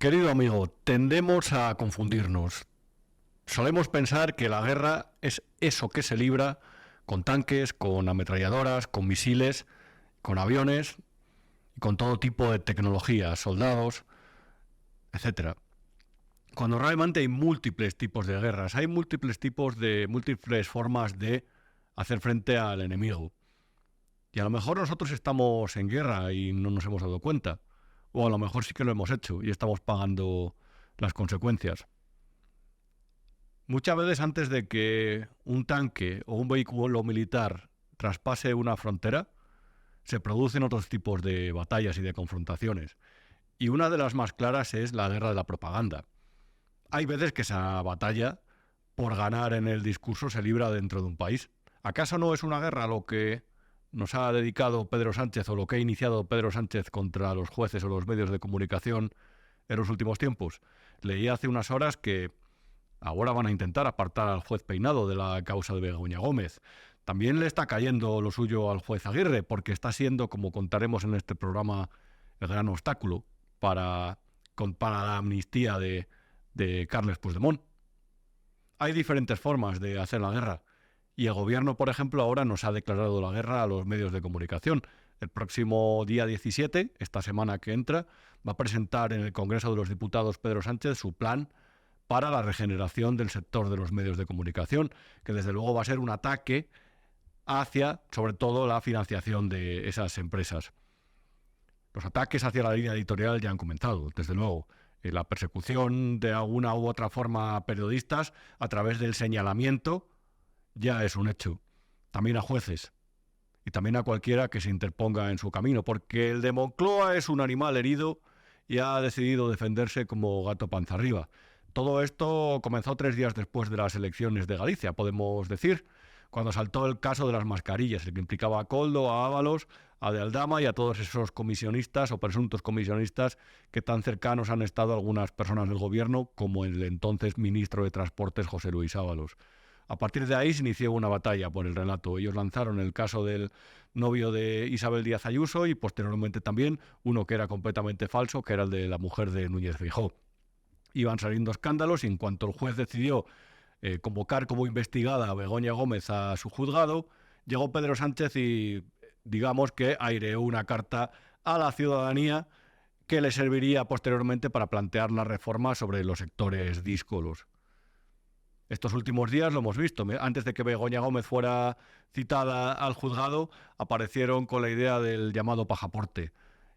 Querido amigo, tendemos a confundirnos. Solemos pensar que la guerra es eso que se libra con tanques, con ametralladoras, con misiles, con aviones y con todo tipo de tecnología, soldados, etcétera. Cuando realmente hay múltiples tipos de guerras, hay múltiples formas de hacer frente al enemigo. Y a lo mejor nosotros estamos en guerra y no nos hemos dado cuenta. O a lo mejor sí que lo hemos hecho y estamos pagando las consecuencias. Muchas veces antes de que un tanque o un vehículo militar traspase una frontera, se producen otros tipos de batallas y de confrontaciones. Y una de las más claras es la guerra de la propaganda. Hay veces que esa batalla, por ganar en el discurso, se libra dentro de un país. ¿Acaso no es una guerra lo que nos ha dedicado Pedro Sánchez o lo que ha iniciado Pedro Sánchez contra los jueces o los medios de comunicación en los últimos tiempos? Leí hace unas horas que ahora van a intentar apartar al juez Peinado de la causa de Begoña Gómez. También le está cayendo lo suyo al juez Aguirre, porque está siendo, como contaremos en este programa, el gran obstáculo para la amnistía de Carles Puigdemont. Hay diferentes formas de hacer la guerra. Y el gobierno, por ejemplo, ahora nos ha declarado la guerra a los medios de comunicación. El próximo día 17, esta semana que entra, va a presentar en el Congreso de los Diputados Pedro Sánchez su plan para la regeneración del sector de los medios de comunicación, que desde luego va a ser un ataque hacia, sobre todo, la financiación de esas empresas. Los ataques hacia la línea editorial ya han comenzado, desde luego. La persecución de alguna u otra forma a periodistas a través del señalamiento ya es un hecho. También a jueces y también a cualquiera que se interponga en su camino, porque el de Moncloa es un animal herido y ha decidido defenderse como gato panza arriba. Todo esto comenzó 3 días después de las elecciones de Galicia, podemos decir, cuando saltó el caso de las mascarillas, el que implicaba a Koldo, a Ábalos, a De Aldama y a todos esos comisionistas o presuntos comisionistas que tan cercanos han estado algunas personas del gobierno, como el entonces ministro de Transportes José Luis Ábalos. A partir de ahí se inició una batalla por el relato. Ellos lanzaron el caso del novio de Isabel Díaz Ayuso y posteriormente también uno que era completamente falso, que era el de la mujer de Núñez Feijóo. Iban saliendo escándalos y en cuanto el juez decidió convocar como investigada a Begoña Gómez a su juzgado, llegó Pedro Sánchez y digamos que aireó una carta a la ciudadanía que le serviría posteriormente para plantear la reforma sobre los sectores díscolos. Estos últimos días lo hemos visto. Antes de que Begoña Gómez fuera citada al juzgado, aparecieron con la idea del llamado pasaporte.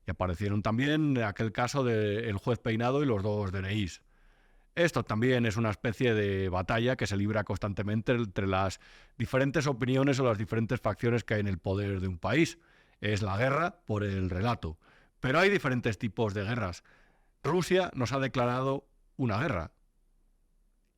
Y aparecieron también aquel caso del juez Peinado y los 2 DNIs. Esto también es una especie de batalla que se libra constantemente entre las diferentes opiniones o las diferentes facciones que hay en el poder de un país. Es la guerra por el relato. Pero hay diferentes tipos de guerras. Rusia nos ha declarado una guerra.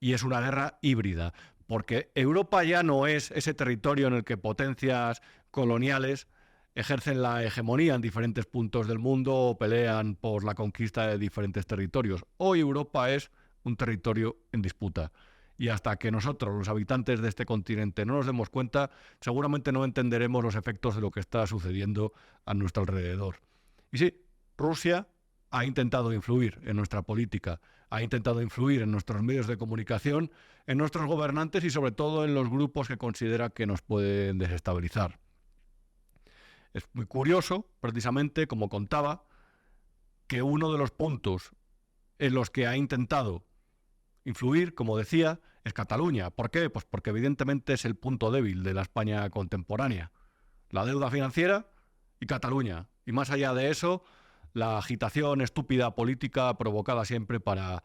Y es una guerra híbrida, porque Europa ya no es ese territorio en el que potencias coloniales ejercen la hegemonía en diferentes puntos del mundo o pelean por la conquista de diferentes territorios. Hoy Europa es un territorio en disputa. Y hasta que nosotros, los habitantes de este continente, no nos demos cuenta, seguramente no entenderemos los efectos de lo que está sucediendo a nuestro alrededor. Y sí, Rusia ha intentado influir en nuestra política, ha intentado influir en nuestros medios de comunicación, en nuestros gobernantes y sobre todo en los grupos que considera que nos pueden desestabilizar. Es muy curioso, precisamente, como contaba, que uno de los puntos en los que ha intentado influir, como decía, es Cataluña. ¿Por qué? Pues porque evidentemente es el punto débil de la España contemporánea. La deuda financiera y Cataluña. Y más allá de eso, la agitación estúpida política provocada siempre para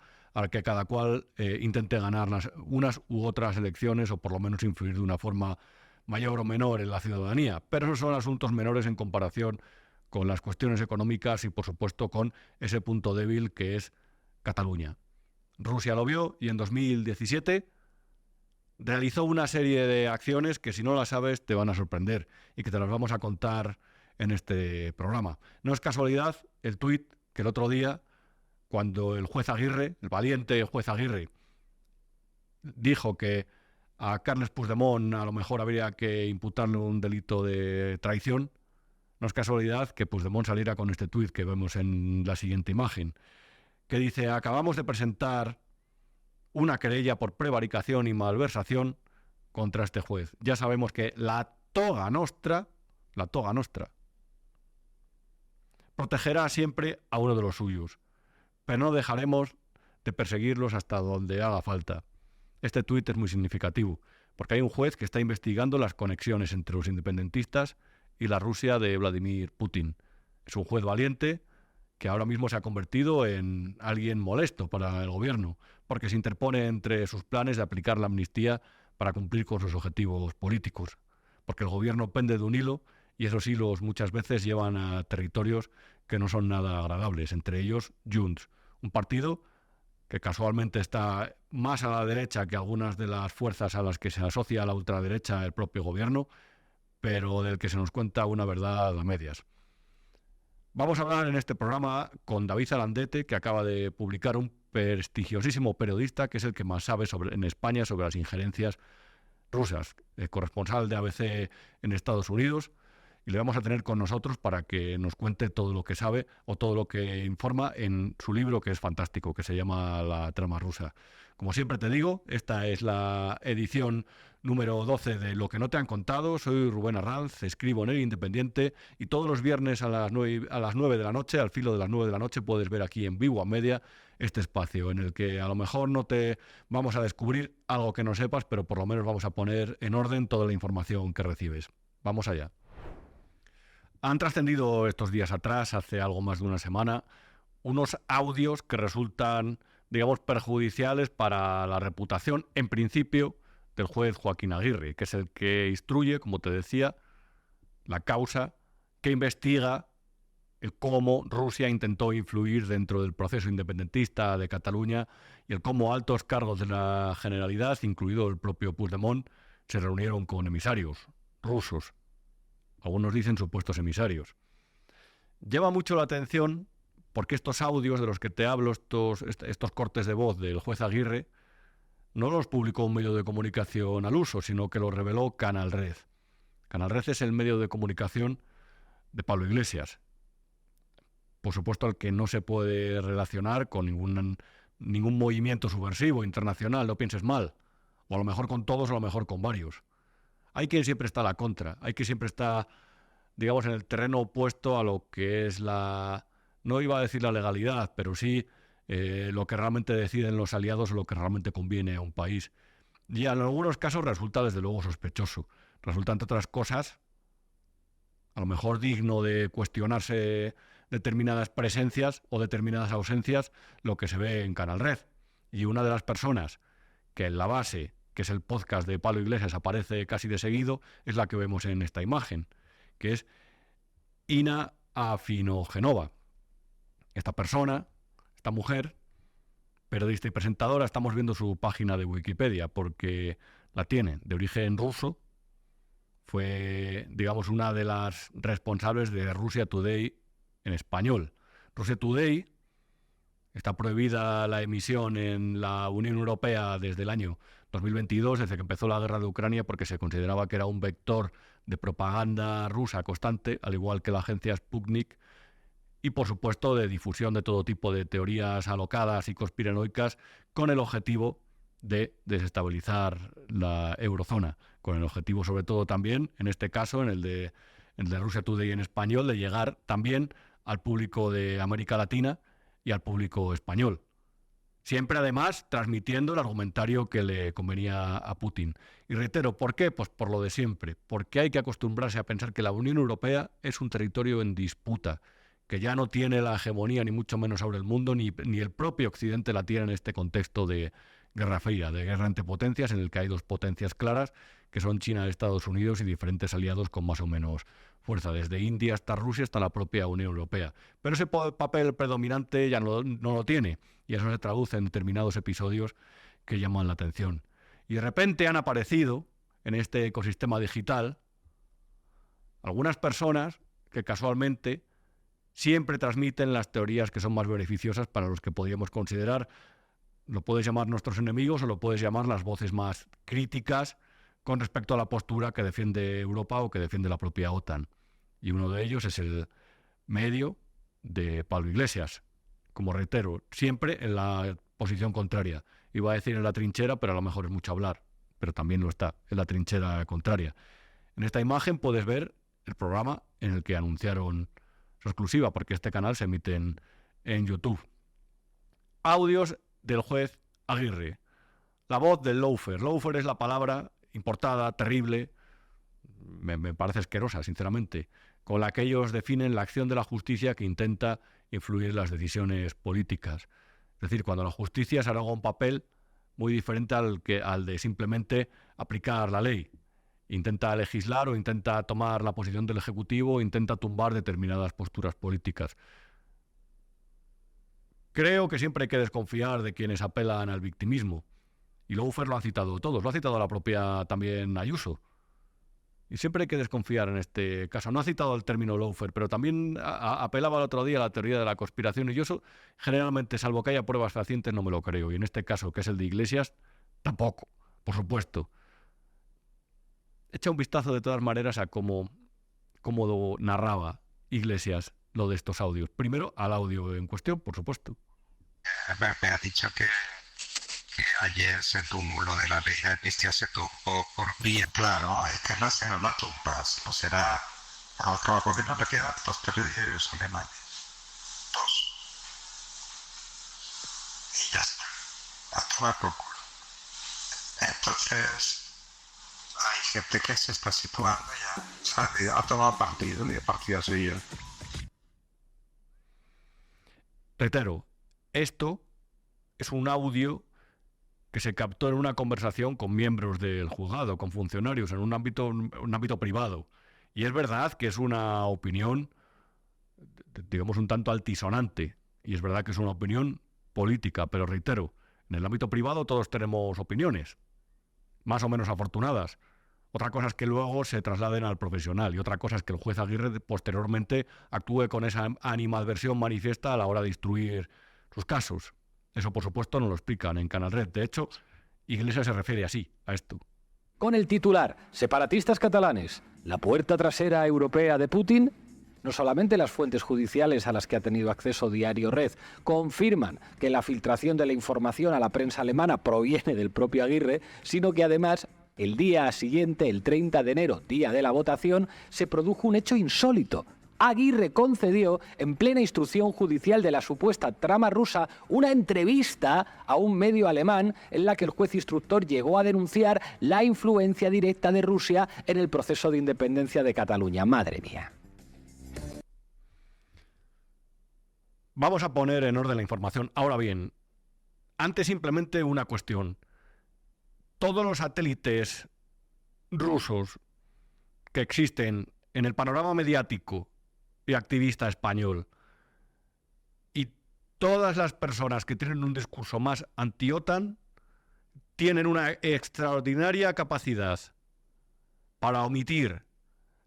que cada cual intente ganar unas u otras elecciones o por lo menos influir de una forma mayor o menor en la ciudadanía. Pero esos son asuntos menores en comparación con las cuestiones económicas y por supuesto con ese punto débil que es Cataluña. Rusia lo vio y en 2017 realizó una serie de acciones que si no las sabes te van a sorprender y que te las vamos a contar en este programa. No es casualidad el tuit que el otro día, cuando el juez Aguirre, el valiente juez Aguirre, dijo que a Carles Puigdemont a lo mejor habría que imputarle un delito de traición, no es casualidad que Puigdemont saliera con este tuit que vemos en la siguiente imagen. que dice: acabamos de presentar una querella por prevaricación y malversación contra este juez. Ya sabemos que la toga nostra, protegerá siempre a uno de los suyos, pero no dejaremos de perseguirlos hasta donde haga falta. Este tuit es muy significativo, porque hay un juez que está investigando las conexiones entre los independentistas y la Rusia de Vladimir Putin. Es un juez valiente que ahora mismo se ha convertido en alguien molesto para el gobierno, porque se interpone entre sus planes de aplicar la amnistía para cumplir con sus objetivos políticos, porque el gobierno pende de un hilo y esos hilos muchas veces llevan a territorios que no son nada agradables, entre ellos Junts, un partido que casualmente está más a la derecha que algunas de las fuerzas a las que se asocia a la ultraderecha el propio gobierno, pero del que se nos cuenta una verdad a medias. Vamos a hablar en este programa con David Zalandete, que acaba de publicar, un prestigiosísimo periodista que es el que más sabe en España sobre las injerencias rusas, corresponsal de ABC en Estados Unidos, y le vamos a tener con nosotros para que nos cuente todo lo que sabe o todo lo que informa en su libro, que es fantástico, que se llama La trama rusa. Como siempre te digo, esta es la edición número 12 de Lo que no te han contado. Soy Rubén Arranz, escribo en El Independiente, y todos los viernes a las 9 de la noche, al filo de las 9 de la noche, puedes ver aquí en Vivo a Media este espacio en el que a lo mejor no te vamos a descubrir algo que no sepas, pero por lo menos vamos a poner en orden toda la información que recibes. Vamos allá. Han trascendido estos días atrás, hace algo más de una semana, unos audios que resultan, digamos, perjudiciales para la reputación, en principio, del juez Joaquín Aguirre, que es el que instruye, como te decía, la causa que investiga el cómo Rusia intentó influir dentro del proceso independentista de Cataluña y el cómo altos cargos de la Generalidad, incluido el propio Puigdemont, se reunieron con emisarios rusos. Algunos dicen supuestos emisarios. Llama mucho la atención porque estos audios de los que te hablo, estos cortes de voz del juez Aguirre, no los publicó un medio de comunicación al uso, sino que los reveló Canal Red. Canal Red es el medio de comunicación de Pablo Iglesias. Por supuesto, al que no se puede relacionar con ningún movimiento subversivo internacional, no pienses mal. O a lo mejor con todos, o a lo mejor con varios. Hay quien siempre está a la contra, hay quien siempre está, digamos, en el terreno opuesto a lo que es no iba a decir la legalidad, pero sí lo que realmente deciden los aliados o lo que realmente conviene a un país. Y en algunos casos resulta desde luego sospechoso. Resulta, entre otras cosas, a lo mejor digno de cuestionarse determinadas presencias o determinadas ausencias, lo que se ve en Canal Red. Y una de las personas que en la base, que es el podcast de Pablo Iglesias, aparece casi de seguido, es la que vemos en esta imagen, que es Ina Afinogenova. Esta persona, esta mujer, periodista y presentadora, estamos viendo su página de Wikipedia porque la tiene de origen ruso. Fue, digamos, una de las responsables de Russia Today en español. Russia Today está prohibida la emisión en la Unión Europea desde el año 2022, desde que empezó la guerra de Ucrania, porque se consideraba que era un vector de propaganda rusa constante, al igual que la agencia Sputnik, y por supuesto de difusión de todo tipo de teorías alocadas y conspiranoicas, con el objetivo de desestabilizar la eurozona, con el objetivo sobre todo también, en este caso, en el de Russia Today en español, de llegar también al público de América Latina y al público español. Siempre, además, transmitiendo el argumentario que le convenía a Putin. Y reitero, ¿por qué? Pues por lo de siempre. Porque hay que acostumbrarse a pensar que la Unión Europea es un territorio en disputa, que ya no tiene la hegemonía ni mucho menos sobre el mundo, ni el propio Occidente la tiene en este contexto de Guerra Fría, de guerra entre potencias, en el que hay dos potencias claras, que son China y Estados Unidos, y diferentes aliados con más o menos fuerza, desde India hasta Rusia hasta la propia Unión Europea. Pero ese papel predominante ya no lo tiene, y eso se traduce en determinados episodios que llaman la atención. Y de repente han aparecido en este ecosistema digital algunas personas que casualmente siempre transmiten las teorías que son más beneficiosas para los que podríamos considerar, lo puedes llamar nuestros enemigos o lo puedes llamar las voces más críticas con respecto a la postura que defiende Europa o que defiende la propia OTAN. Y uno de ellos es el medio de Pablo Iglesias, como reitero, siempre en la posición contraria. Iba a decir en la trinchera, pero a lo mejor es mucho hablar, pero también lo está, en la trinchera contraria. En esta imagen puedes ver el programa en el que anunciaron su exclusiva, porque este canal se emite en YouTube. Audios del juez Aguirre. La voz del lawfare. Lawfare es la palabra importada, terrible, me parece asquerosa, sinceramente, con la que ellos definen la acción de la justicia que intenta influir en las decisiones políticas. Es decir, cuando la justicia se haga un papel muy diferente al de simplemente aplicar la ley. Intenta legislar o intenta tomar la posición del Ejecutivo o intenta tumbar determinadas posturas políticas. Creo que siempre hay que desconfiar de quienes apelan al victimismo. Y lawfare lo han citado todos, lo ha citado la propia también Ayuso. Y siempre hay que desconfiar en este caso. No ha citado el término lawfare, pero también apelaba el otro día a la teoría de la conspiración. Y yo eso, generalmente, salvo que haya pruebas fehacientes, no me lo creo. Y en este caso, que es el de Iglesias, tampoco, por supuesto. Echa un vistazo de todas maneras a cómo lo narraba Iglesias lo de estos audios. Primero, al audio en cuestión, por supuesto. Me ha dicho que ayer se tumbó lo de la ley de amnistía, se tumbó por vía. Claro, es que no será la tumbas, no será a otro gobierno le quedan 2 territorios alemanes. 2. Y ya está. A tomar por culo. Entonces, hay gente que se está situando ya, ¿sabe? A tomar partido, y a partir así. Reitero, esto es un audio que se captó en una conversación con miembros del juzgado, con funcionarios, en un ámbito privado. Y es verdad que es una opinión, digamos, un tanto altisonante. Y es verdad que es una opinión política, pero reitero, en el ámbito privado todos tenemos opiniones, más o menos afortunadas. Otra cosa es que luego se trasladen al profesional y otra cosa es que el juez Aguirre posteriormente actúe con esa animadversión manifiesta a la hora de instruir sus casos. Eso, por supuesto, no lo explican en Canal Red. De hecho, Iglesias se refiere así a esto. Con el titular, separatistas catalanes, la puerta trasera europea de Putin. No solamente las fuentes judiciales a las que ha tenido acceso Diario Red confirman que la filtración de la información a la prensa alemana proviene del propio Aguirre, sino que además el día siguiente, el 30 de enero, día de la votación, se produjo un hecho insólito. Aguirre concedió, en plena instrucción judicial de la supuesta trama rusa, una entrevista a un medio alemán en la que el juez instructor llegó a denunciar la influencia directa de Rusia en el proceso de independencia de Cataluña. Madre mía. Vamos a poner en orden la información. Ahora bien, antes simplemente una cuestión. Todos los satélites rusos que existen en el panorama mediático y activista español y todas las personas que tienen un discurso más anti-OTAN tienen una extraordinaria capacidad para omitir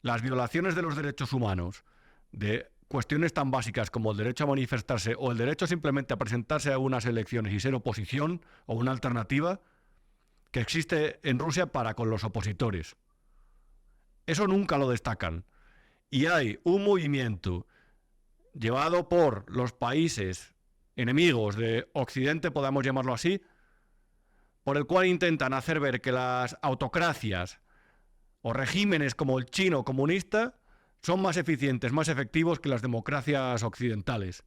las violaciones de los derechos humanos, de cuestiones tan básicas como el derecho a manifestarse o el derecho simplemente a presentarse a unas elecciones y ser oposición o una alternativa que existe en Rusia para con los opositores. Eso nunca lo destacan. Y hay un movimiento llevado por los países enemigos de Occidente, podamos llamarlo así, por el cual intentan hacer ver que las autocracias o regímenes como el chino comunista son más eficientes, más efectivos que las democracias occidentales.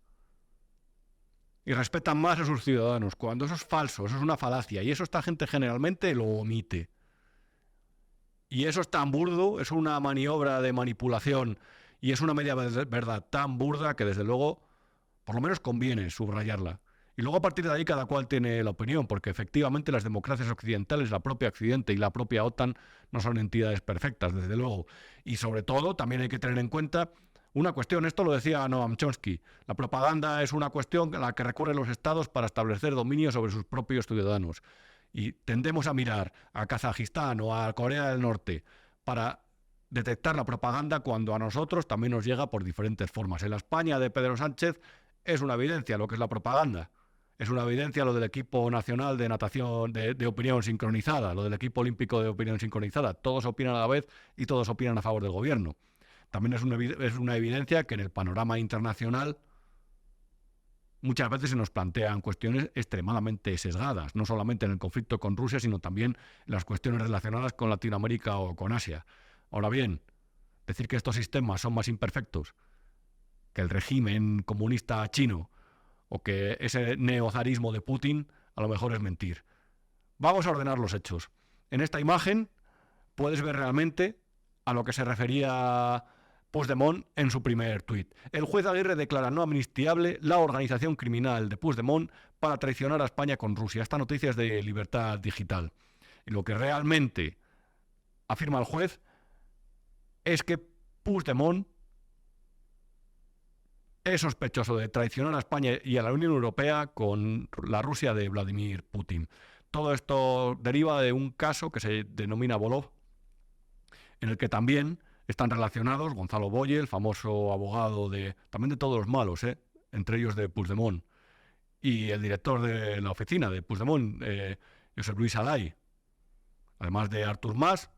Y respetan más a sus ciudadanos, cuando eso es falso, eso es una falacia, y eso esta gente generalmente lo omite. Y eso es tan burdo, es una maniobra de manipulación y es una media verdad tan burda que desde luego, por lo menos conviene subrayarla. Y luego a partir de ahí cada cual tiene la opinión, porque efectivamente las democracias occidentales, la propia Occidente y la propia OTAN no son entidades perfectas, desde luego. Y sobre todo también hay que tener en cuenta una cuestión, esto lo decía Noam Chomsky, la propaganda es una cuestión a la que recurren los estados para establecer dominio sobre sus propios ciudadanos. Y tendemos a mirar a Kazajistán o a Corea del Norte para detectar la propaganda cuando a nosotros también nos llega por diferentes formas. En la España de Pedro Sánchez es una evidencia lo que es la propaganda. Es una evidencia lo del equipo nacional de natación de opinión sincronizada, lo del equipo olímpico de opinión sincronizada. Todos opinan a la vez y todos opinan a favor del gobierno. También es una evidencia que en el panorama internacional muchas veces se nos plantean cuestiones extremadamente sesgadas, no solamente en el conflicto con Rusia, sino también en las cuestiones relacionadas con Latinoamérica o con Asia. Ahora bien, decir que estos sistemas son más imperfectos que el régimen comunista chino o que ese neozarismo de Putin, a lo mejor es mentir. Vamos a ordenar los hechos. En esta imagen puedes ver realmente a lo que se refería Puigdemont en su primer tuit. El juez Aguirre declara no amnistiable la organización criminal de Puigdemont para traicionar a España con Rusia. Esta noticia es de Libertad Digital. Y lo que realmente afirma el juez es que Puigdemont es sospechoso de traicionar a España y a la Unión Europea con la Rusia de Vladimir Putin. Todo esto deriva de un caso que se denomina Volov, en el que también están relacionados Gonzalo Boye, el famoso abogado también de todos los malos, entre ellos de Puigdemont, y el director de la oficina de Puigdemont, Josep Luis Alay, además de Artur Mas,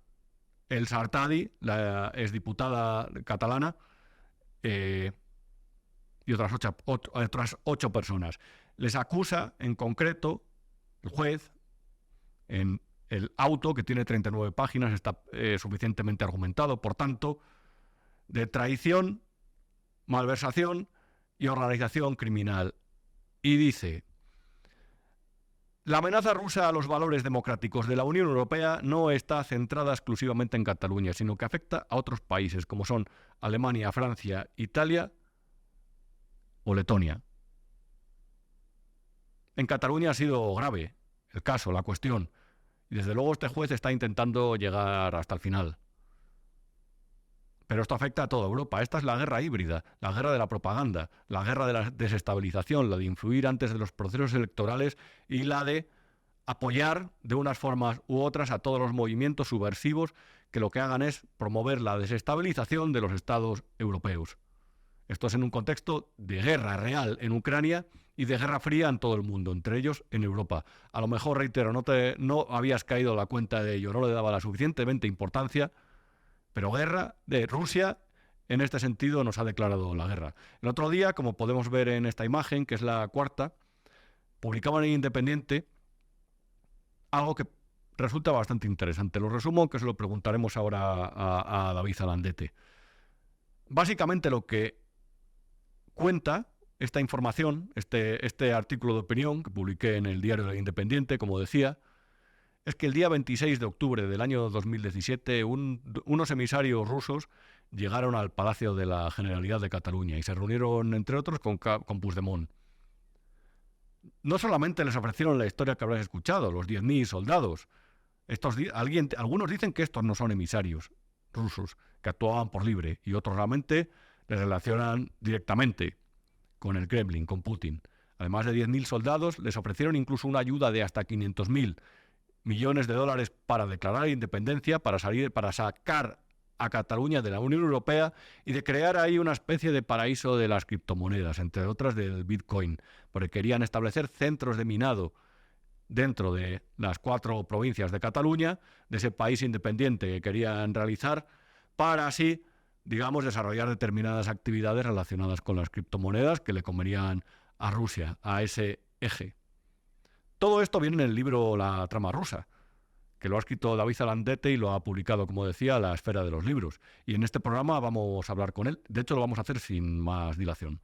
Elsa Artadi, la exdiputada catalana, y otras 8 personas. Les acusa en concreto el juez en el auto, que tiene 39 páginas, está suficientemente argumentado, por tanto, de traición, malversación y organización criminal. Y dice: la amenaza rusa a los valores democráticos de la Unión Europea no está centrada exclusivamente en Cataluña, sino que afecta a otros países como son Alemania, Francia, Italia o Letonia. En Cataluña ha sido grave el caso, la cuestión, y desde luego este juez está intentando llegar hasta el final. Pero esto afecta a toda Europa. Esta es la guerra híbrida, la guerra de la propaganda, la guerra de la desestabilización, la de influir antes de los procesos electorales y la de apoyar de unas formas u otras a todos los movimientos subversivos que lo que hagan es promover la desestabilización de los estados europeos. Esto es en un contexto de guerra real en Ucrania y de guerra fría en todo el mundo, entre ellos en Europa. A lo mejor, reitero, no habías caído a la cuenta de ello, no le daba la suficientemente importancia, pero guerra de Rusia, en este sentido, nos ha declarado la guerra. El otro día, como podemos ver en esta imagen, que es la cuarta, publicaban en Independiente algo que resulta bastante interesante. Lo resumo, que se lo preguntaremos ahora a David Zalandete. Básicamente lo que cuenta esta información, este artículo de opinión que publiqué en el diario del Independiente, como decía, es que el día 26 de octubre del año 2017 unos emisarios rusos llegaron al Palacio de la Generalidad de Cataluña y se reunieron, entre otros, con Puigdemont. No solamente les ofrecieron la historia que habrás escuchado, los 10.000 soldados. Algunos dicen que estos no son emisarios rusos, que actuaban por libre, y otros realmente les relacionan directamente con el Kremlin, con Putin. Además de 10.000 soldados, les ofrecieron incluso una ayuda de hasta 500.000 millones de dólares para declarar independencia, para sacar a Cataluña de la Unión Europea y de crear ahí una especie de paraíso de las criptomonedas, entre otras del Bitcoin, porque querían establecer centros de minado dentro de las 4 provincias de Cataluña, de ese país independiente que querían realizar, para así, digamos, desarrollar determinadas actividades relacionadas con las criptomonedas que le convenían a Rusia, a ese eje. Todo esto viene en el libro La trama rusa, que lo ha escrito David Zalandete y lo ha publicado, como decía, La esfera de los libros. Y en este programa vamos a hablar con él. De hecho, lo vamos a hacer sin más dilación.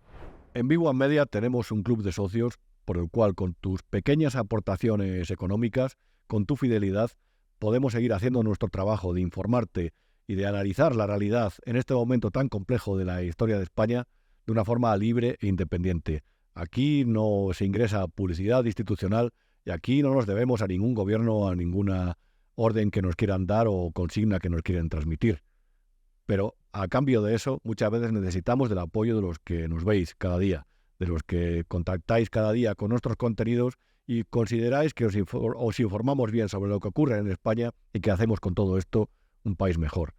En Big One Media tenemos un club de socios por el cual, con tus pequeñas aportaciones económicas, con tu fidelidad, podemos seguir haciendo nuestro trabajo de informarte y de analizar la realidad en este momento tan complejo de la historia de España de una forma libre e independiente. Aquí no se ingresa publicidad institucional y aquí no nos debemos a ningún gobierno, a ninguna orden que nos quieran dar o consigna que nos quieren transmitir. Pero a cambio de eso, muchas veces necesitamos del apoyo de los que nos veis cada día, de los que contactáis cada día con nuestros contenidos y consideráis que os informamos bien sobre lo que ocurre en España y que hacemos con todo esto un país mejor.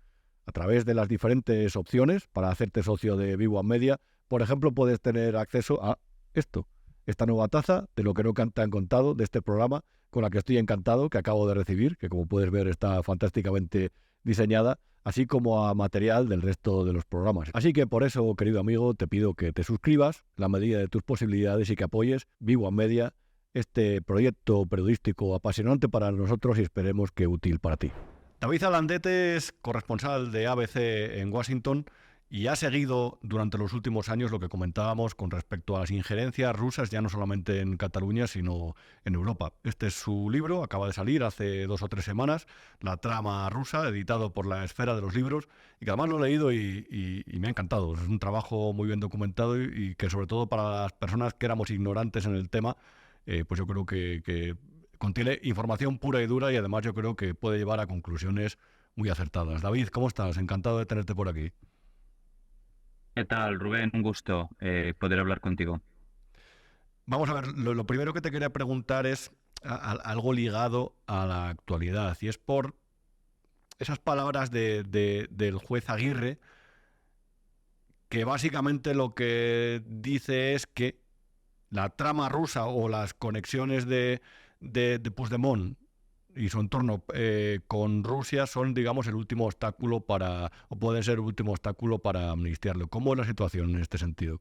A través de las diferentes opciones para hacerte socio de Big One Media, por ejemplo, puedes tener acceso a esta nueva taza de lo que no te han contado de este programa, con la que estoy encantado, que acabo de recibir, que como puedes ver está fantásticamente diseñada. así como a material del resto de los programas. Así que por eso, querido amigo, te pido que te suscribas, la medida de tus posibilidades, y que apoyes Vigo a Media, este proyecto periodístico apasionante para nosotros y esperemos que útil para ti. David Alandete es corresponsal de ABC en Washington y ha seguido durante los últimos años lo que comentábamos con respecto a las injerencias rusas, ya no solamente en Cataluña, sino en Europa. Este es su libro, acaba de salir hace 2 o 3 semanas, La trama rusa, editado por La Esfera de los Libros, y que además lo he leído y me ha encantado. Es un trabajo muy bien documentado y que sobre todo para las personas que éramos ignorantes en el tema, pues yo creo que contiene información pura y dura y además yo creo que puede llevar a conclusiones muy acertadas. David, ¿cómo estás? Encantado de tenerte por aquí. ¿Qué tal, Rubén? Un gusto poder hablar contigo. Vamos a ver, lo primero que te quería preguntar es algo ligado a la actualidad y es por esas palabras del juez Aguirre, que básicamente lo que dice es que la trama rusa o las conexiones de Puigdemont y su entorno con Rusia son, digamos, el último obstáculo o pueden ser el último obstáculo para amnistiarlo. ¿Cómo es la situación en este sentido?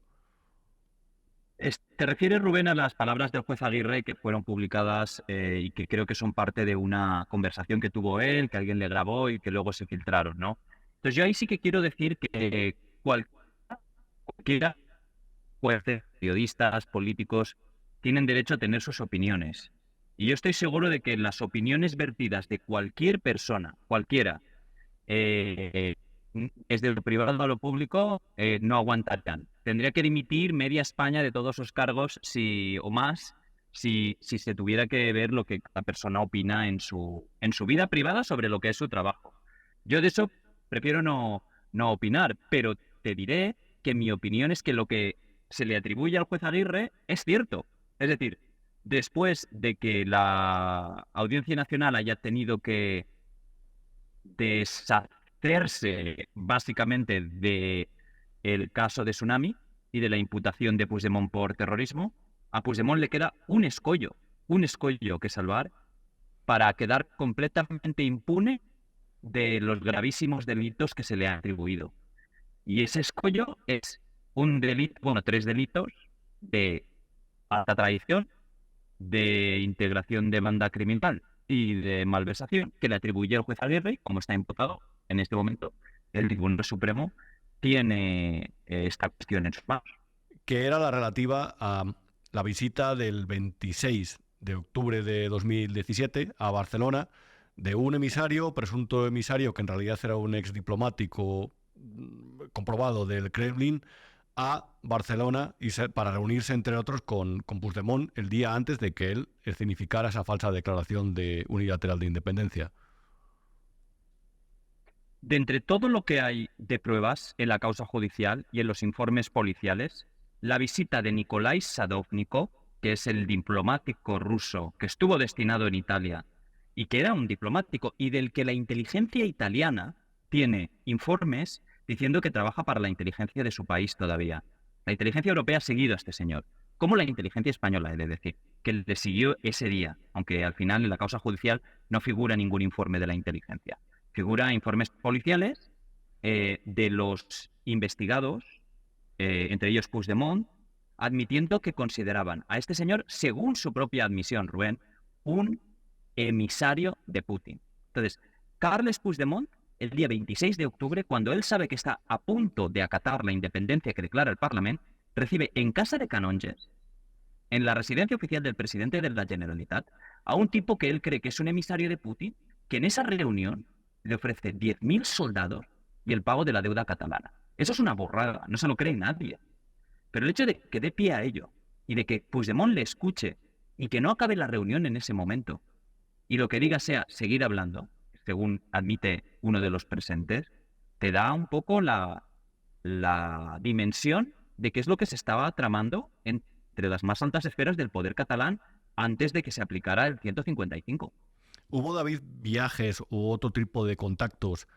¿Te refieres, Rubén, a las palabras del juez Aguirre que fueron publicadas y que creo que son parte de una conversación que tuvo él, que alguien le grabó y que luego se filtraron, ¿no? Entonces yo ahí sí que quiero decir que cualquiera, jueces, periodistas, políticos, tienen derecho a tener sus opiniones. Y yo estoy seguro de que las opiniones vertidas de cualquier persona, cualquiera, desde lo privado a lo público, no aguantarían. Tendría que dimitir media España de todos sus cargos o más si se tuviera que ver lo que cada persona opina en su vida privada sobre lo que es su trabajo. Yo de eso prefiero no opinar, pero te diré que mi opinión es que lo que se le atribuye al juez Aguirre es cierto. Es decir, después de que la Audiencia Nacional haya tenido que deshacerse básicamente de el caso de Tsunami y de la imputación de Puigdemont por terrorismo, a Puigdemont le queda un escollo que salvar para quedar completamente impune de los gravísimos delitos que se le han atribuido. Y ese escollo es un delito, bueno, 3 delitos de alta traición, de integración de banda criminal y de malversación que le atribuye el juez Aguirre, como está imputado en este momento. El Tribunal Supremo tiene esta cuestión en sus manos. Que era la relativa a la visita del 26 de octubre de 2017 a Barcelona de un presunto emisario, que en realidad era un ex diplomático comprobado del Kremlin, a Barcelona para reunirse, entre otros, con Puigdemont el día antes de que él escenificara esa falsa declaración unilateral de independencia. De entre todo lo que hay de pruebas en la causa judicial y en los informes policiales, la visita de Nikolai Sadovnikov, que es el diplomático ruso que estuvo destinado en Italia y que era un diplomático y del que la inteligencia italiana tiene informes diciendo que trabaja para la inteligencia de su país todavía. La inteligencia europea ha seguido a este señor, como la inteligencia española, he de decir, que le siguió ese día, aunque al final en la causa judicial no figura ningún informe de la inteligencia. Figura informes policiales de los investigados, entre ellos Puigdemont, admitiendo que consideraban a este señor, según su propia admisión, Rubén, un emisario de Putin. Entonces, Carles Puigdemont, el día 26 de octubre, cuando él sabe que está a punto de acatar la independencia que declara el Parlamento, recibe en casa de Canonges, en la residencia oficial del presidente de la Generalitat, a un tipo que él cree que es un emisario de Putin, que en esa reunión le ofrece 10.000 soldados y el pago de la deuda catalana. Eso es una borrada, no se lo cree nadie. Pero el hecho de que dé pie a ello y de que Puigdemont le escuche y que no acabe la reunión en ese momento y lo que diga sea seguir hablando, según admite uno de los presentes, te da un poco la dimensión de qué es lo que se estaba tramando entre las más altas esferas del poder catalán antes de que se aplicara el 155. ¿Hubo, David, viajes u otro tipo de contactos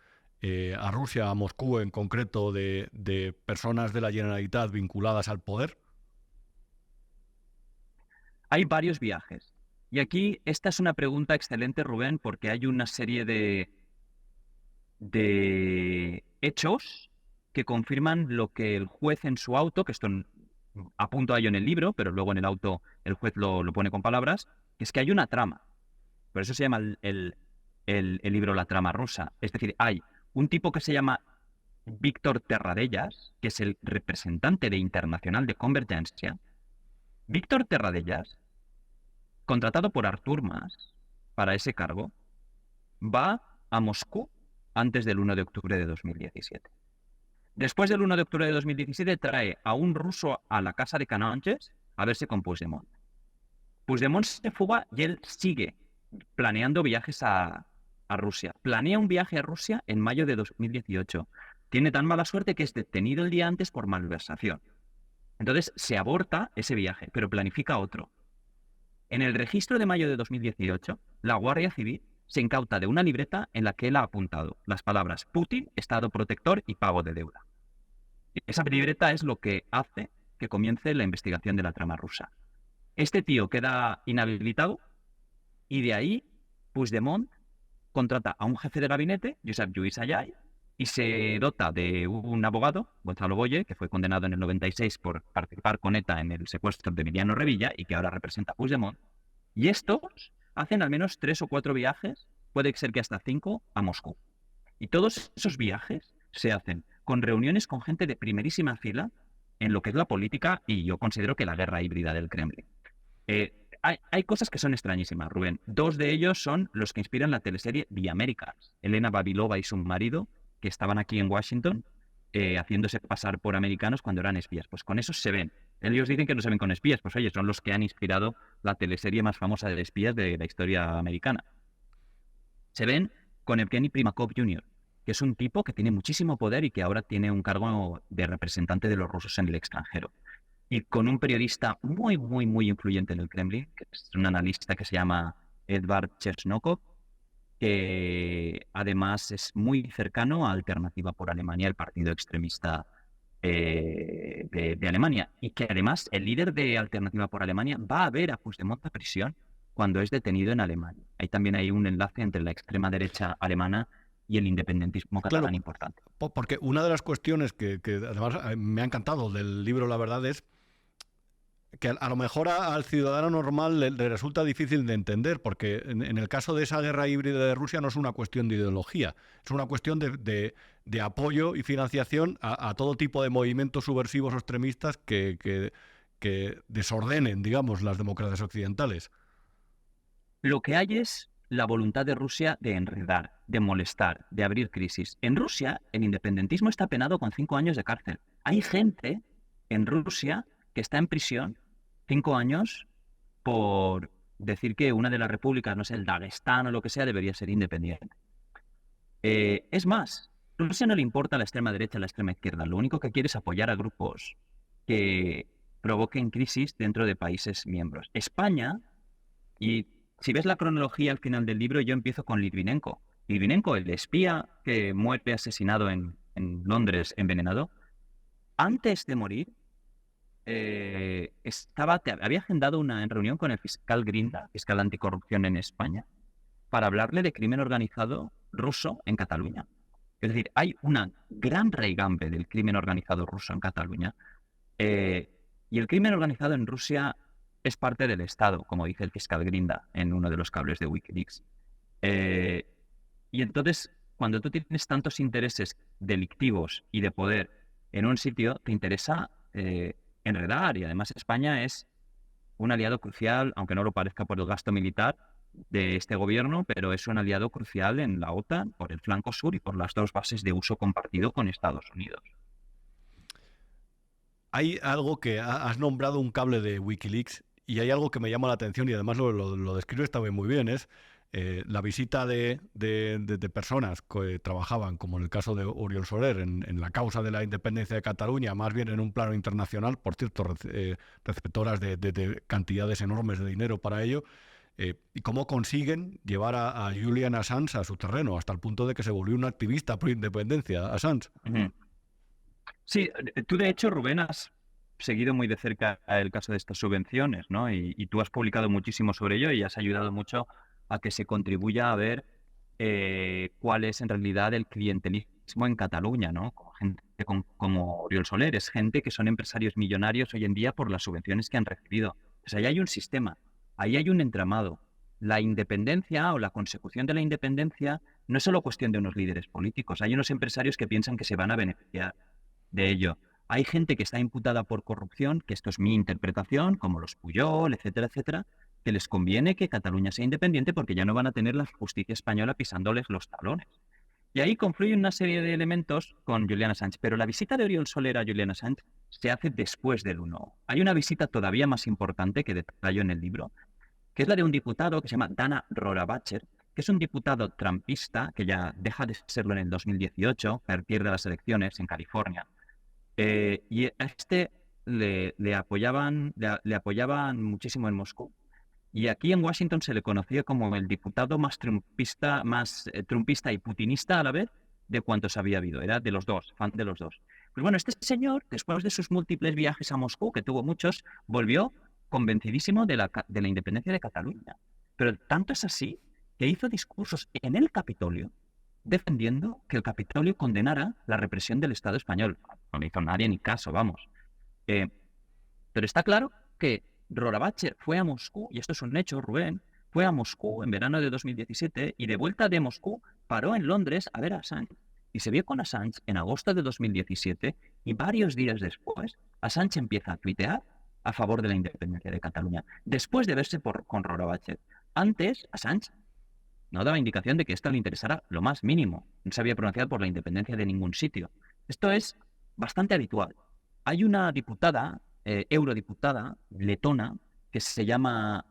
a Rusia, a Moscú en concreto, de personas de la Generalitat vinculadas al poder? Hay varios viajes. Y aquí esta es una pregunta excelente, Rubén, porque hay una serie de de hechos que confirman lo que el juez en su auto, que esto apunto a ello en el libro, pero luego en el auto el juez lo pone con palabras, que es que hay una trama. Por eso se llama el libro La trama rusa. Es decir, hay un tipo que se llama Víctor Terradellas, que es el representante de Internacional de Convergencia. Víctor Terradellas, contratado por Artur Mas para ese cargo, va a Moscú antes del 1 de octubre de 2017. Después del 1 de octubre de 2017 trae a un ruso a la casa de Canonges a verse con Puigdemont. Puigdemont se fuga y él sigue planeando viajes a Rusia. Planea un viaje a Rusia en mayo de 2018. Tiene tan mala suerte que es detenido el día antes por malversación. Entonces se aborta ese viaje, pero planifica otro. En el registro de mayo de 2018, la Guardia Civil se incauta de una libreta en la que él ha apuntado las palabras Putin, Estado protector y pago de deuda. Esa libreta es lo que hace que comience la investigación de la trama rusa. Este tío queda inhabilitado y de ahí Puigdemont contrata a un jefe de gabinete, Josep Lluís Ayay, y se dota de un abogado, Gonzalo Boye, que fue condenado en el 96 por participar con ETA en el secuestro de Emiliano Revilla y que ahora representa a Puigdemont. Y estos hacen al menos 3 o 4 viajes, puede ser que hasta 5, a Moscú. Y todos esos viajes se hacen con reuniones con gente de primerísima fila en lo que es la política y yo considero que la guerra híbrida del Kremlin. Hay cosas que son extrañísimas, Rubén. 2 de ellos son los que inspiran la teleserie The Americans. Elena Babilova y su marido, que estaban aquí en Washington, haciéndose pasar por americanos cuando eran espías. Pues con esos se ven. Ellos dicen que no se ven con espías. Pues oye, son los que han inspirado la teleserie más famosa de espías de la historia americana. Se ven con Evgeny Primakov Jr., que es un tipo que tiene muchísimo poder y que ahora tiene un cargo de representante de los rusos en el extranjero. Y con un periodista muy, muy, muy influyente en el Kremlin, que es un analista que se llama Edvard Chernokov, que además es muy cercano a Alternativa por Alemania, el partido extremista de Alemania. Y que además el líder de Alternativa por Alemania va a ver a Puigdemont a prisión cuando es detenido en Alemania. Ahí también hay un enlace entre la extrema derecha alemana y el independentismo catalán Claro, importante. Porque una de las cuestiones que además me ha encantado del libro, la verdad, es que a lo mejor al ciudadano normal le resulta difícil de entender, porque en el caso de esa guerra híbrida de Rusia no es una cuestión de ideología, es una cuestión de apoyo y financiación a todo tipo de movimientos subversivos o extremistas que desordenen, digamos, las democracias occidentales. Lo que hay es la voluntad de Rusia de enredar, de molestar, de abrir crisis. En Rusia, el independentismo está penado con 5 años de cárcel. Hay gente en Rusia que está en prisión 5 años por decir que una de las repúblicas, no sé, el Dagestán o lo que sea, debería ser independiente. Es más, a Rusia no le importa la extrema derecha o la extrema izquierda. Lo único que quiere es apoyar a grupos que provoquen crisis dentro de países miembros. España, y si ves la cronología al final del libro, yo empiezo con Litvinenko. Litvinenko, el espía que muere asesinado en Londres, envenenado, antes de morir, había agendado una reunión con el fiscal Grinda, fiscal anticorrupción en España, para hablarle de crimen organizado ruso en Cataluña. Es decir, hay una gran raigambre del crimen organizado ruso en Cataluña, y el crimen organizado en Rusia es parte del Estado, como dice el fiscal Grinda en uno de los cables de Wikileaks. Y entonces, cuando tú tienes tantos intereses delictivos y de poder en un sitio, te interesa enredar. Y además España es un aliado crucial, aunque no lo parezca por el gasto militar de este gobierno, pero es un aliado crucial en la OTAN por el flanco sur y por las 2 bases de uso compartido con Estados Unidos. Hay algo que has nombrado un cable de Wikileaks y hay algo que me llama la atención y además lo describes también muy bien, es la visita de personas que trabajaban, como en el caso de Oriol Soler, en la causa de la independencia de Cataluña, más bien en un plano internacional, por cierto, receptoras de cantidades enormes de dinero para ello, y cómo consiguen llevar a Julian Assange a su terreno, hasta el punto de que se volvió un activista pro independencia, Assange. Uh-huh. Sí, tú de hecho, Rubén, has seguido muy de cerca el caso de estas subvenciones, ¿no? Y tú has publicado muchísimo sobre ello y has ayudado mucho a que se contribuya a ver cuál es en realidad el clientelismo en Cataluña, ¿no? Como gente como Oriol Soler, es gente que son empresarios millonarios hoy en día por las subvenciones que han recibido. O sea, ahí hay un sistema, ahí hay un entramado. La independencia o la consecución de la independencia no es solo cuestión de unos líderes políticos, hay unos empresarios que piensan que se van a beneficiar de ello. Hay gente que está imputada por corrupción, que esto es mi interpretación, como los Pujol, etcétera, etcétera, que les conviene que Cataluña sea independiente porque ya no van a tener la justicia española pisándoles los talones. Y ahí confluyen una serie de elementos con Julian Assange, pero la visita de Oriol Soler a Julian Assange se hace después del 1. Hay una visita todavía más importante que detallo en el libro, que es la de un diputado que se llama Dana Rohrabacher, que es un diputado trumpista, que ya deja de serlo en el 2018, pierde las elecciones en California. Y a este le apoyaban muchísimo en Moscú. Y aquí en Washington se le conocía como el diputado más trumpista y putinista a la vez de cuantos había habido. Era de los dos, fan de los dos. Pues bueno, este señor, después de sus múltiples viajes a Moscú, que tuvo muchos, volvió convencidísimo de la independencia de Cataluña. Pero tanto es así que hizo discursos en el Capitolio defendiendo que el Capitolio condenara la represión del Estado español. No le hizo nadie ni caso, vamos. Pero está claro que Rohrabacher fue a Moscú, y esto es un hecho, Rubén, fue a Moscú en verano de 2017 y de vuelta de Moscú paró en Londres a ver a Assange. Y se vio con Assange en agosto de 2017 y varios días después Assange empieza a tuitear a favor de la independencia de Cataluña, después de verse con Rohrabacher. Antes, Assange no daba indicación de que esto le interesara lo más mínimo. No se había pronunciado por la independencia de ningún sitio. Esto es bastante habitual. Hay una diputada, eurodiputada letona, que se llama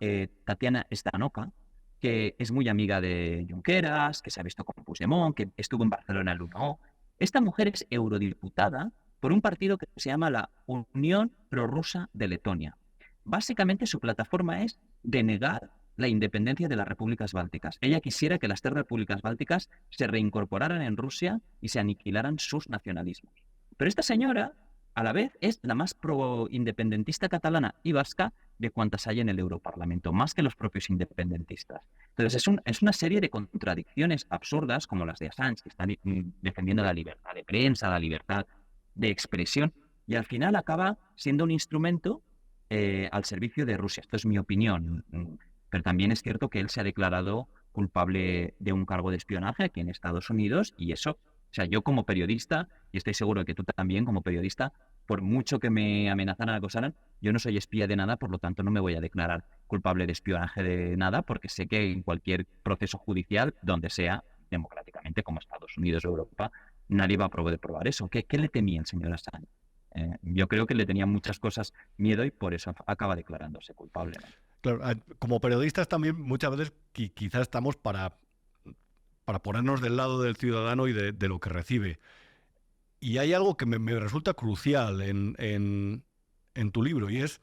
Tatiana Zdanoka, que es muy amiga de Junqueras, que se ha visto con Puigdemont, que estuvo en Barcelona el 1. Esta mujer es eurodiputada por un partido que se llama la Unión Prorrusa de Letonia. Básicamente su plataforma es denegar la independencia de las repúblicas bálticas. Ella quisiera que las 3 repúblicas bálticas se reincorporaran en Rusia y se aniquilaran sus nacionalismos. Pero esta señora, a la vez, es la más pro-independentista catalana y vasca de cuantas hay en el Europarlamento, más que los propios independentistas. Entonces es una serie de contradicciones absurdas, como las de Assange, que están defendiendo la libertad de prensa, la libertad de expresión, y al final acaba siendo un instrumento al servicio de Rusia. Esto es mi opinión. Pero también es cierto que él se ha declarado culpable de un cargo de espionaje aquí en Estados Unidos y eso, o sea, yo como periodista, y estoy seguro de que tú también como periodista, por mucho que me amenazaran, acosaran, yo no soy espía de nada, por lo tanto no me voy a declarar culpable de espionaje de nada, porque sé que en cualquier proceso judicial, donde sea, democráticamente, como Estados Unidos o Europa, nadie va a poder probar eso. ¿Qué le temía el señor Assange? Yo creo que le tenía muchas cosas miedo y por eso acaba declarándose culpable, ¿no? Claro, como periodistas también muchas veces quizás estamos para ponernos del lado del ciudadano y de lo que recibe. Y hay algo que me resulta crucial en tu libro y es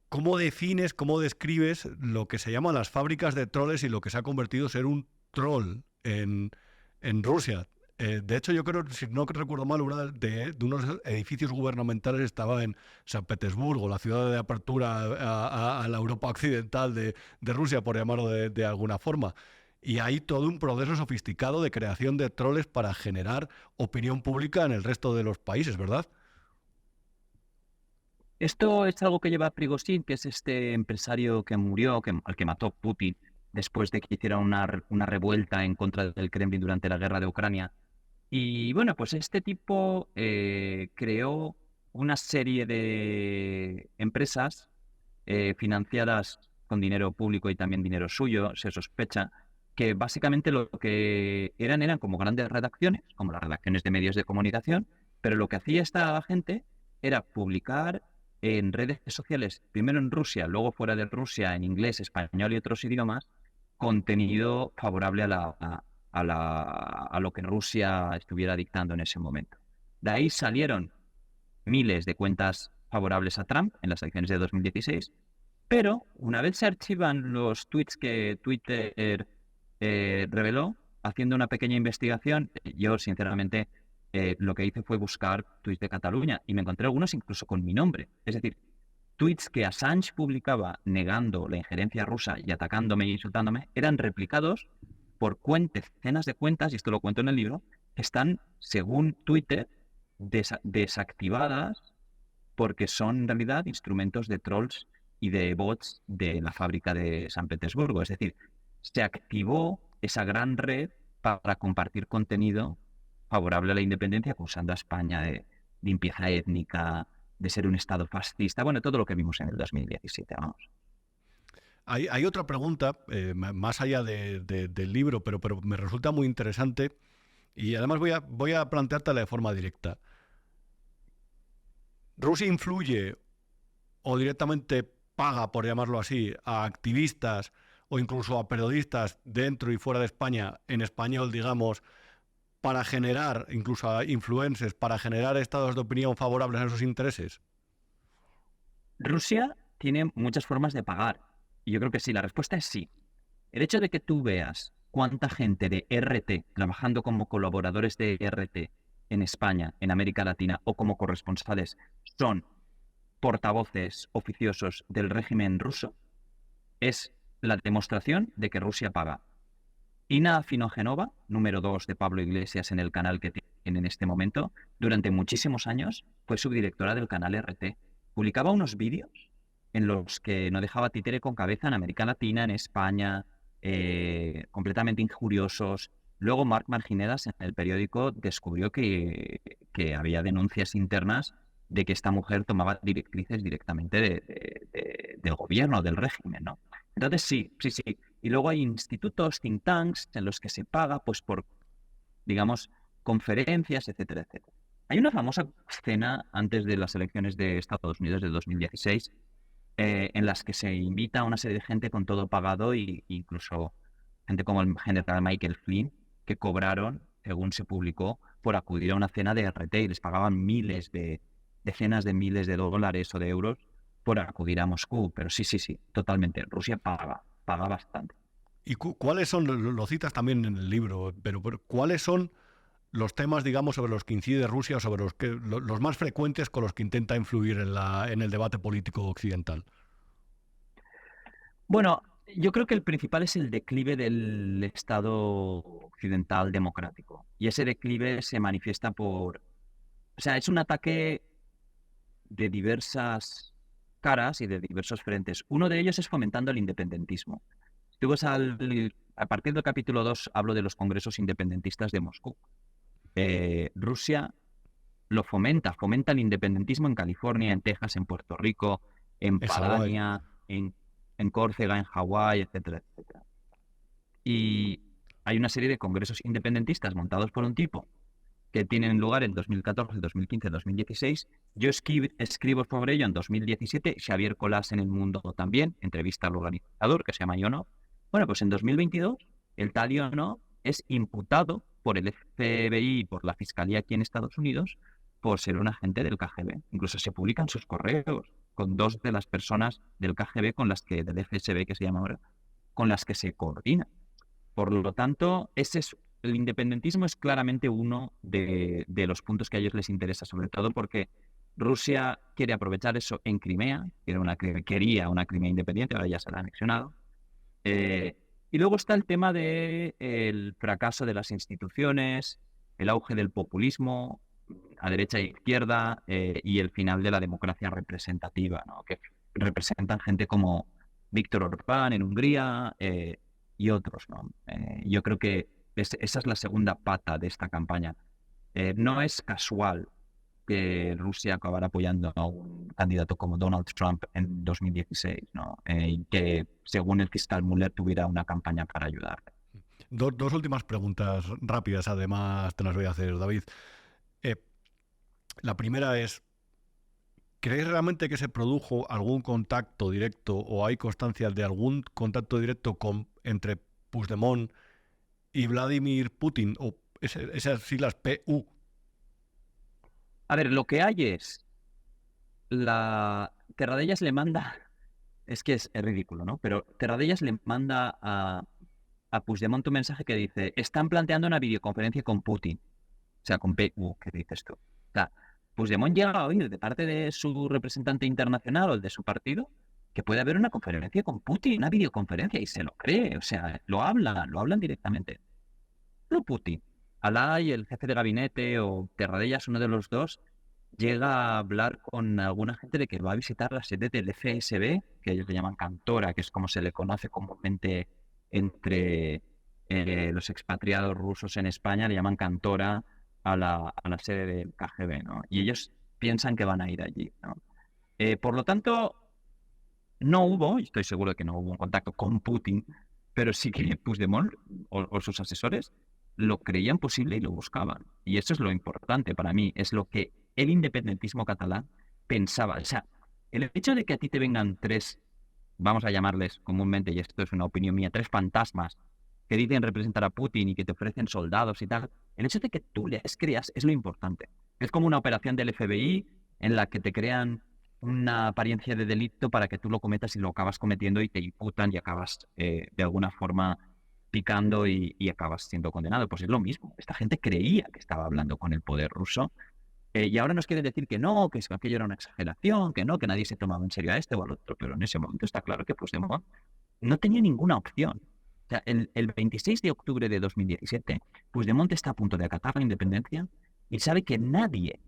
cómo defines, cómo describes lo que se llaman las fábricas de troles y lo que se ha convertido en ser un troll en Rusia. De hecho, yo creo, si no recuerdo mal, una de unos edificios gubernamentales estaba en San Petersburgo, la ciudad de apertura a la Europa occidental de Rusia, por llamarlo de alguna forma. Y hay todo un proceso sofisticado de creación de troles para generar opinión pública en el resto de los países, ¿verdad? Esto es algo que lleva Prigozhin, que es este empresario que murió, al que mató Putin después de que hiciera una revuelta en contra del Kremlin durante la guerra de Ucrania. Y bueno, pues este tipo creó una serie de empresas financiadas con dinero público y también dinero suyo, se sospecha, que básicamente lo que eran como grandes redacciones, como las redacciones de medios de comunicación, pero lo que hacía esta gente era publicar en redes sociales, primero en Rusia, luego fuera de Rusia, en inglés, español y otros idiomas, contenido favorable a lo que Rusia estuviera dictando en ese momento. De ahí salieron miles de cuentas favorables a Trump en las elecciones de 2016, pero una vez se archivan los tweets que Twitter reveló, haciendo una pequeña investigación, yo sinceramente lo que hice fue buscar tweets de Cataluña y me encontré algunos incluso con mi nombre. Es decir, tweets que Assange publicaba negando la injerencia rusa y atacándome e insultándome eran replicados por decenas de cuentas, y esto lo cuento en el libro, que están, según Twitter, desactivadas porque son en realidad instrumentos de trolls y de bots de la fábrica de San Petersburgo. Es decir, se activó esa gran red para compartir contenido favorable a la independencia, acusando a España de limpieza étnica, de ser un Estado fascista, bueno, todo lo que vimos en el 2017, vamos. Hay otra pregunta, más allá del libro, pero me resulta muy interesante y además voy a planteártela de forma directa. ¿Rusia influye o directamente paga, por llamarlo así, a activistas o incluso a periodistas dentro y fuera de España, en español, digamos, para generar, incluso a influencers, para generar estados de opinión favorables a esos intereses? Rusia tiene muchas formas de pagar. Y yo creo que sí, la respuesta es sí. El hecho de que tú veas cuánta gente de RT trabajando como colaboradores de RT en España, en América Latina o como corresponsales son portavoces oficiosos del régimen ruso es la demostración de que Rusia paga. Ina Afinogenova, número 2 de Pablo Iglesias en el canal que tiene en este momento, durante muchísimos años fue subdirectora del canal RT. Publicaba unos vídeos en los que no dejaba títere con cabeza en América Latina, en España, completamente injuriosos. Luego Marc Marginedas en el periódico descubrió que había denuncias internas de que esta mujer tomaba directrices directamente del gobierno, del régimen, ¿no? Entonces sí. Y luego hay institutos, think tanks, en los que se paga pues por, digamos, conferencias, etcétera, etcétera. Hay una famosa escena antes de las elecciones de Estados Unidos de 2016 en las que se invita a una serie de gente con todo pagado e incluso gente como el general Michael Flynn, que cobraron, según se publicó, por acudir a una cena de RT y les pagaban decenas de miles de dólares o de euros por acudir a Moscú. Pero sí, totalmente. Rusia paga bastante. ¿Y cuáles son, lo citas también en el libro, pero cuáles son los temas, digamos, sobre los que incide Rusia, sobre los más frecuentes con los que intenta influir en el debate político occidental? Bueno, yo creo que el principal es el declive del Estado occidental democrático. Y ese declive se manifiesta o sea, es un ataque de diversas caras y de diversos frentes. Uno de ellos es fomentando el independentismo. Tú ves a partir del capítulo 2 hablo de los congresos independentistas de Moscú. Rusia lo fomenta el independentismo en California, en Texas, en Puerto Rico, en Polonia, en Córcega, en Hawái, etcétera, etcétera. Y hay una serie de congresos independentistas montados por un tipo que tienen lugar en 2014, 2015, 2016. Yo escribo sobre ello en 2017. Xavier Colás en El Mundo también, entrevista al organizador que se llama Ionov. Bueno, pues en 2022 el tal Ionov es imputado por el FBI y por la Fiscalía aquí en Estados Unidos por ser un agente del KGB. Incluso se publican sus correos con dos de las personas del KGB del FSB que se llama ahora, con las que se coordina. Por lo tanto, el independentismo es claramente uno de los puntos que a ellos les interesa, sobre todo porque Rusia quiere aprovechar eso en Crimea, quería una Crimea independiente, ahora ya se la ha anexionado. Y luego está el tema del fracaso de las instituciones, el auge del populismo a derecha e izquierda y el final de la democracia representativa, ¿no? Que representan gente como Víctor Orbán en Hungría y otros, ¿no? Yo creo que esa es la segunda pata de esta campaña. No es casual que Rusia acabara apoyando a un candidato como Donald Trump en 2016, ¿no? Y que, según el fiscal Mueller, tuviera una campaña para ayudarle. Dos últimas preguntas rápidas, además, te las voy a hacer, David. La primera es, ¿crees realmente que se produjo algún contacto directo o hay constancia de algún contacto directo entre Puigdemont y Vladimir Putin, o esas siglas PU? A ver, lo que hay es Terradellas le manda, es que es ridículo, ¿no? Pero Terradellas le manda a Puigdemont un mensaje que dice: están planteando una videoconferencia con Putin. O sea, con PU, ¿qué dices tú? O sea, Puigdemont llega a oír de parte de su representante internacional o de su partido que puede haber una conferencia con Putin, una videoconferencia, y se lo cree, o sea, lo hablan directamente. No Putin. Alay, el jefe de gabinete, o Terradellas, uno de los dos, llega a hablar con alguna gente de que va a visitar la sede del FSB, que ellos le llaman Cantora, que es como se le conoce comúnmente entre los expatriados rusos en España, le llaman Cantora a la sede del KGB, ¿no? Y ellos piensan que van a ir allí, ¿no? Por lo tanto, no hubo, y estoy seguro de que no hubo un contacto con Putin, pero sí que Puigdemont o sus asesores lo creían posible y lo buscaban. Y eso es lo importante para mí, es lo que el independentismo catalán pensaba. O sea, el hecho de que a ti te vengan tres, vamos a llamarles comúnmente, y esto es una opinión mía, tres fantasmas que dicen representar a Putin y que te ofrecen soldados y tal, el hecho de que tú les creas es lo importante. Es como una operación del FBI en la que te crean una apariencia de delito para que tú lo cometas y lo acabas cometiendo y te imputan y acabas de alguna forma picando y acabas siendo condenado. Pues es lo mismo. Esta gente creía que estaba hablando con el poder ruso y ahora nos quieren decir que no, que aquello era una exageración, que no, que nadie se tomaba en serio a este o al otro. Pero en ese momento está claro que Puigdemont no tenía ninguna opción. O sea, el 26 de octubre de 2017, Puigdemont está a punto de acatar la independencia y sabe que nadie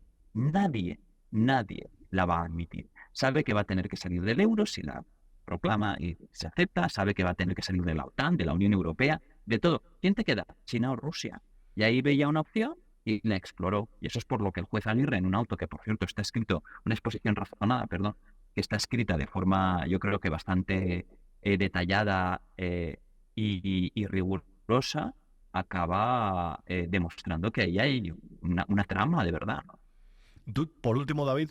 la va a admitir. Sabe que va a tener que salir del euro si la proclama y se acepta, sabe que va a tener que salir de la OTAN, de la Unión Europea, de todo. ¿Quién te queda? China o Rusia. Y ahí veía una opción y la exploró. Y eso es por lo que el juez Aguirre, en un auto que, por cierto, está escrito, una exposición razonada, perdón, que está escrita de forma, yo creo que bastante detallada y rigurosa, acaba demostrando que ahí hay una trama de verdad, ¿no? Tú, por último, David,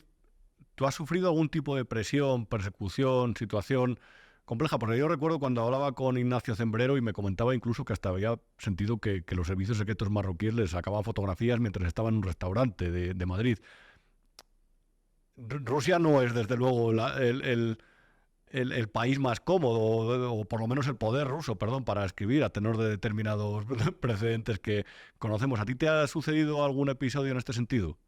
¿tú has sufrido algún tipo de presión, persecución, situación compleja? Porque yo recuerdo cuando hablaba con Ignacio Zembrero y me comentaba incluso que hasta había sentido que los servicios secretos marroquíes les sacaban fotografías mientras estaban en un restaurante de Madrid. Rusia no es, desde luego, el país más cómodo, o por lo menos el poder ruso, perdón, para escribir a tenor de determinados precedentes que conocemos. ¿A ti te ha sucedido algún episodio en este sentido?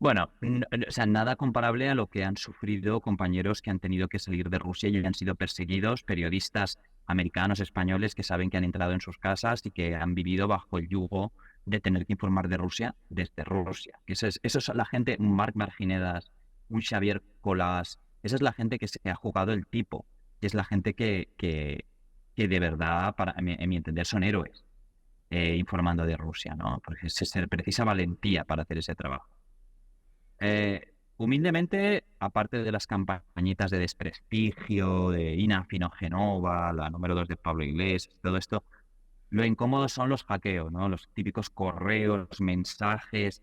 Bueno, o sea, nada comparable a lo que han sufrido compañeros que han tenido que salir de Rusia y han sido perseguidos, periodistas americanos, españoles, que saben que han entrado en sus casas y que han vivido bajo el yugo de tener que informar de Rusia desde Rusia. Eso es la gente, un Marc Marginedas, un Xavier Colás, esa es la gente que se ha jugado el tipo, y es la gente que de verdad, en mi entender, son héroes informando de Rusia, ¿no? Porque se precisa valentía para hacer ese trabajo. Humildemente, aparte de las campañitas de desprestigio, de Ina Finogenova, la número 2 de Pablo Iglesias, todo esto, lo incómodo son los hackeos, ¿no? Los típicos correos, mensajes.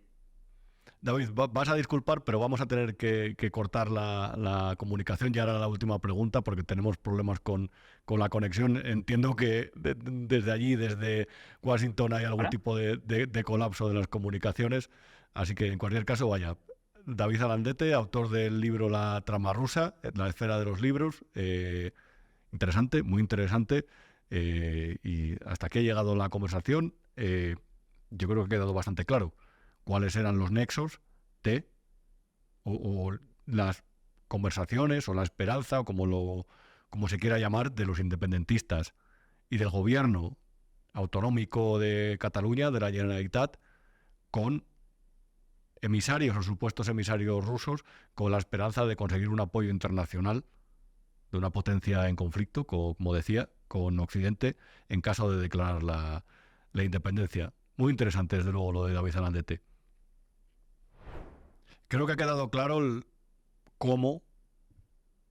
David, vas a disculpar, pero vamos a tener que cortar la comunicación. Ya era la última pregunta porque tenemos problemas con la conexión. Entiendo que desde allí, desde Washington, hay algún ¿Ahora? tipo de colapso de las comunicaciones. Así que en cualquier caso, vaya. David Alandete, autor del libro La trama rusa, La esfera de los libros. Interesante, muy interesante. Y hasta aquí ha llegado la conversación. Yo creo que ha quedado bastante claro cuáles eran los nexos o las conversaciones o la esperanza o como se quiera llamar de los independentistas y del gobierno autonómico de Cataluña, de la Generalitat, con emisarios o supuestos emisarios rusos, con la esperanza de conseguir un apoyo internacional de una potencia en conflicto, como decía, con Occidente, en caso de declarar la independencia. Muy interesante, desde luego, lo de David Alandete. Creo que ha quedado claro cómo,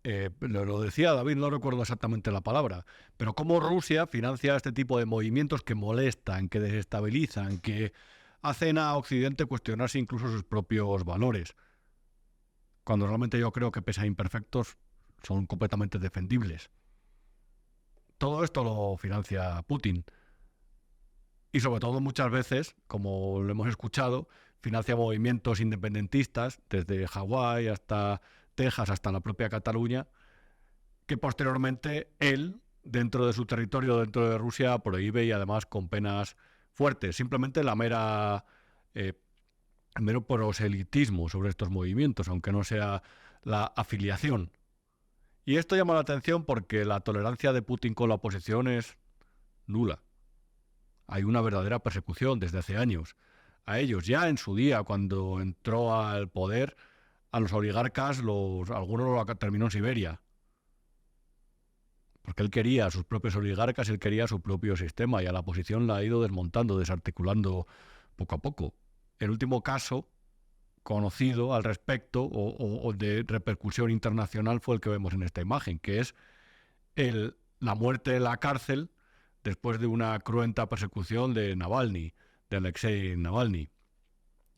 lo decía David, no recuerdo exactamente la palabra, pero cómo Rusia financia este tipo de movimientos que molestan, que desestabilizan, que hacen a Occidente cuestionarse incluso sus propios valores, cuando realmente yo creo que, pese a imperfectos, son completamente defendibles. Todo esto lo financia Putin. Y sobre todo muchas veces, como lo hemos escuchado, financia movimientos independentistas, desde Hawái hasta Texas, hasta la propia Cataluña, que posteriormente él, dentro de su territorio, dentro de Rusia, prohíbe, y además con penas fuertes. Simplemente el mero proselitismo sobre estos movimientos, aunque no sea la afiliación Y esto llama la atención porque la tolerancia de Putin con la oposición es nula. Hay una verdadera persecución desde hace años. A ellos ya en su día, cuando entró al poder, a los oligarcas, algunos lo terminó en Siberia. Porque él quería a sus propios oligarcas, él quería su propio sistema y a la oposición la ha ido desmontando, desarticulando poco a poco. El último caso conocido al respecto o de repercusión internacional fue el que vemos en esta imagen, que es la muerte en la cárcel después de una cruenta persecución de Navalny, de Alexei Navalny,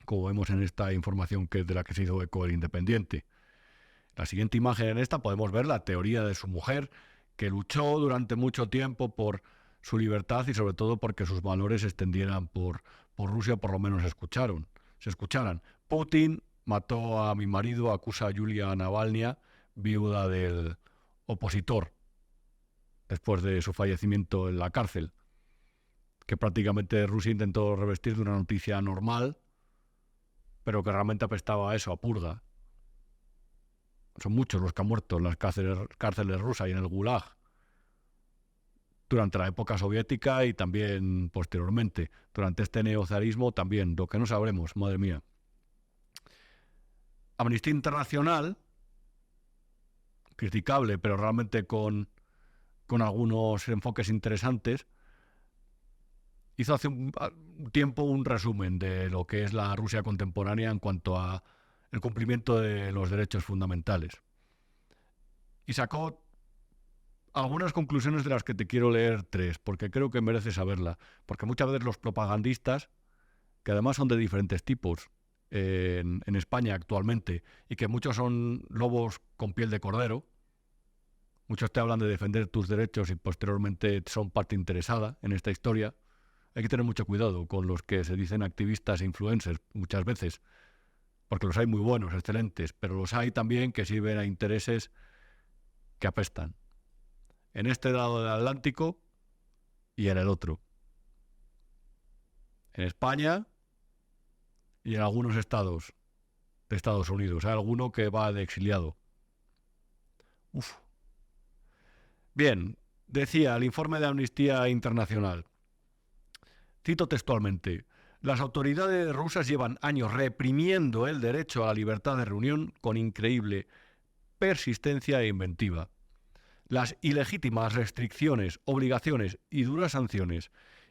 como vemos en esta información de la que se hizo eco el Independiente. La siguiente imagen en esta podemos ver la teoría de su mujer, que luchó durante mucho tiempo por su libertad y sobre todo porque sus valores se extendieran por Rusia, por lo menos se escucharan. Putin mató a mi marido, acusa a Yulia Navalny, viuda del opositor, después de su fallecimiento en la cárcel, que prácticamente Rusia intentó revestir de una noticia normal, pero que realmente apestaba a eso, a purga. Son muchos los que han muerto en las cárceles rusas y en el Gulag durante la época soviética y también posteriormente. Durante este neozarismo también, lo que no sabremos, madre mía. Amnistía Internacional, criticable, pero realmente con algunos enfoques interesantes, hizo hace un tiempo un resumen de lo que es la Rusia contemporánea en cuanto a el cumplimiento de los derechos fundamentales. Y sacó algunas conclusiones de las que te quiero leer 3, porque creo que mereces saberla. Porque muchas veces los propagandistas, que además son de diferentes tipos en España actualmente, y que muchos son lobos con piel de cordero, muchos te hablan de defender tus derechos y posteriormente son parte interesada en esta historia. Hay que tener mucho cuidado con los que se dicen activistas e influencers muchas veces, porque los hay muy buenos, excelentes, pero los hay también que sirven a intereses que apestan. En este lado del Atlántico y en el otro. En España y en algunos estados de Estados Unidos. Hay alguno que va de exiliado. Bien, decía el informe de Amnistía Internacional. Cito textualmente. Las autoridades rusas llevan años reprimiendo el derecho a la libertad de reunión con increíble persistencia e inventiva. Las ilegítimas restricciones, obligaciones y duras sanciones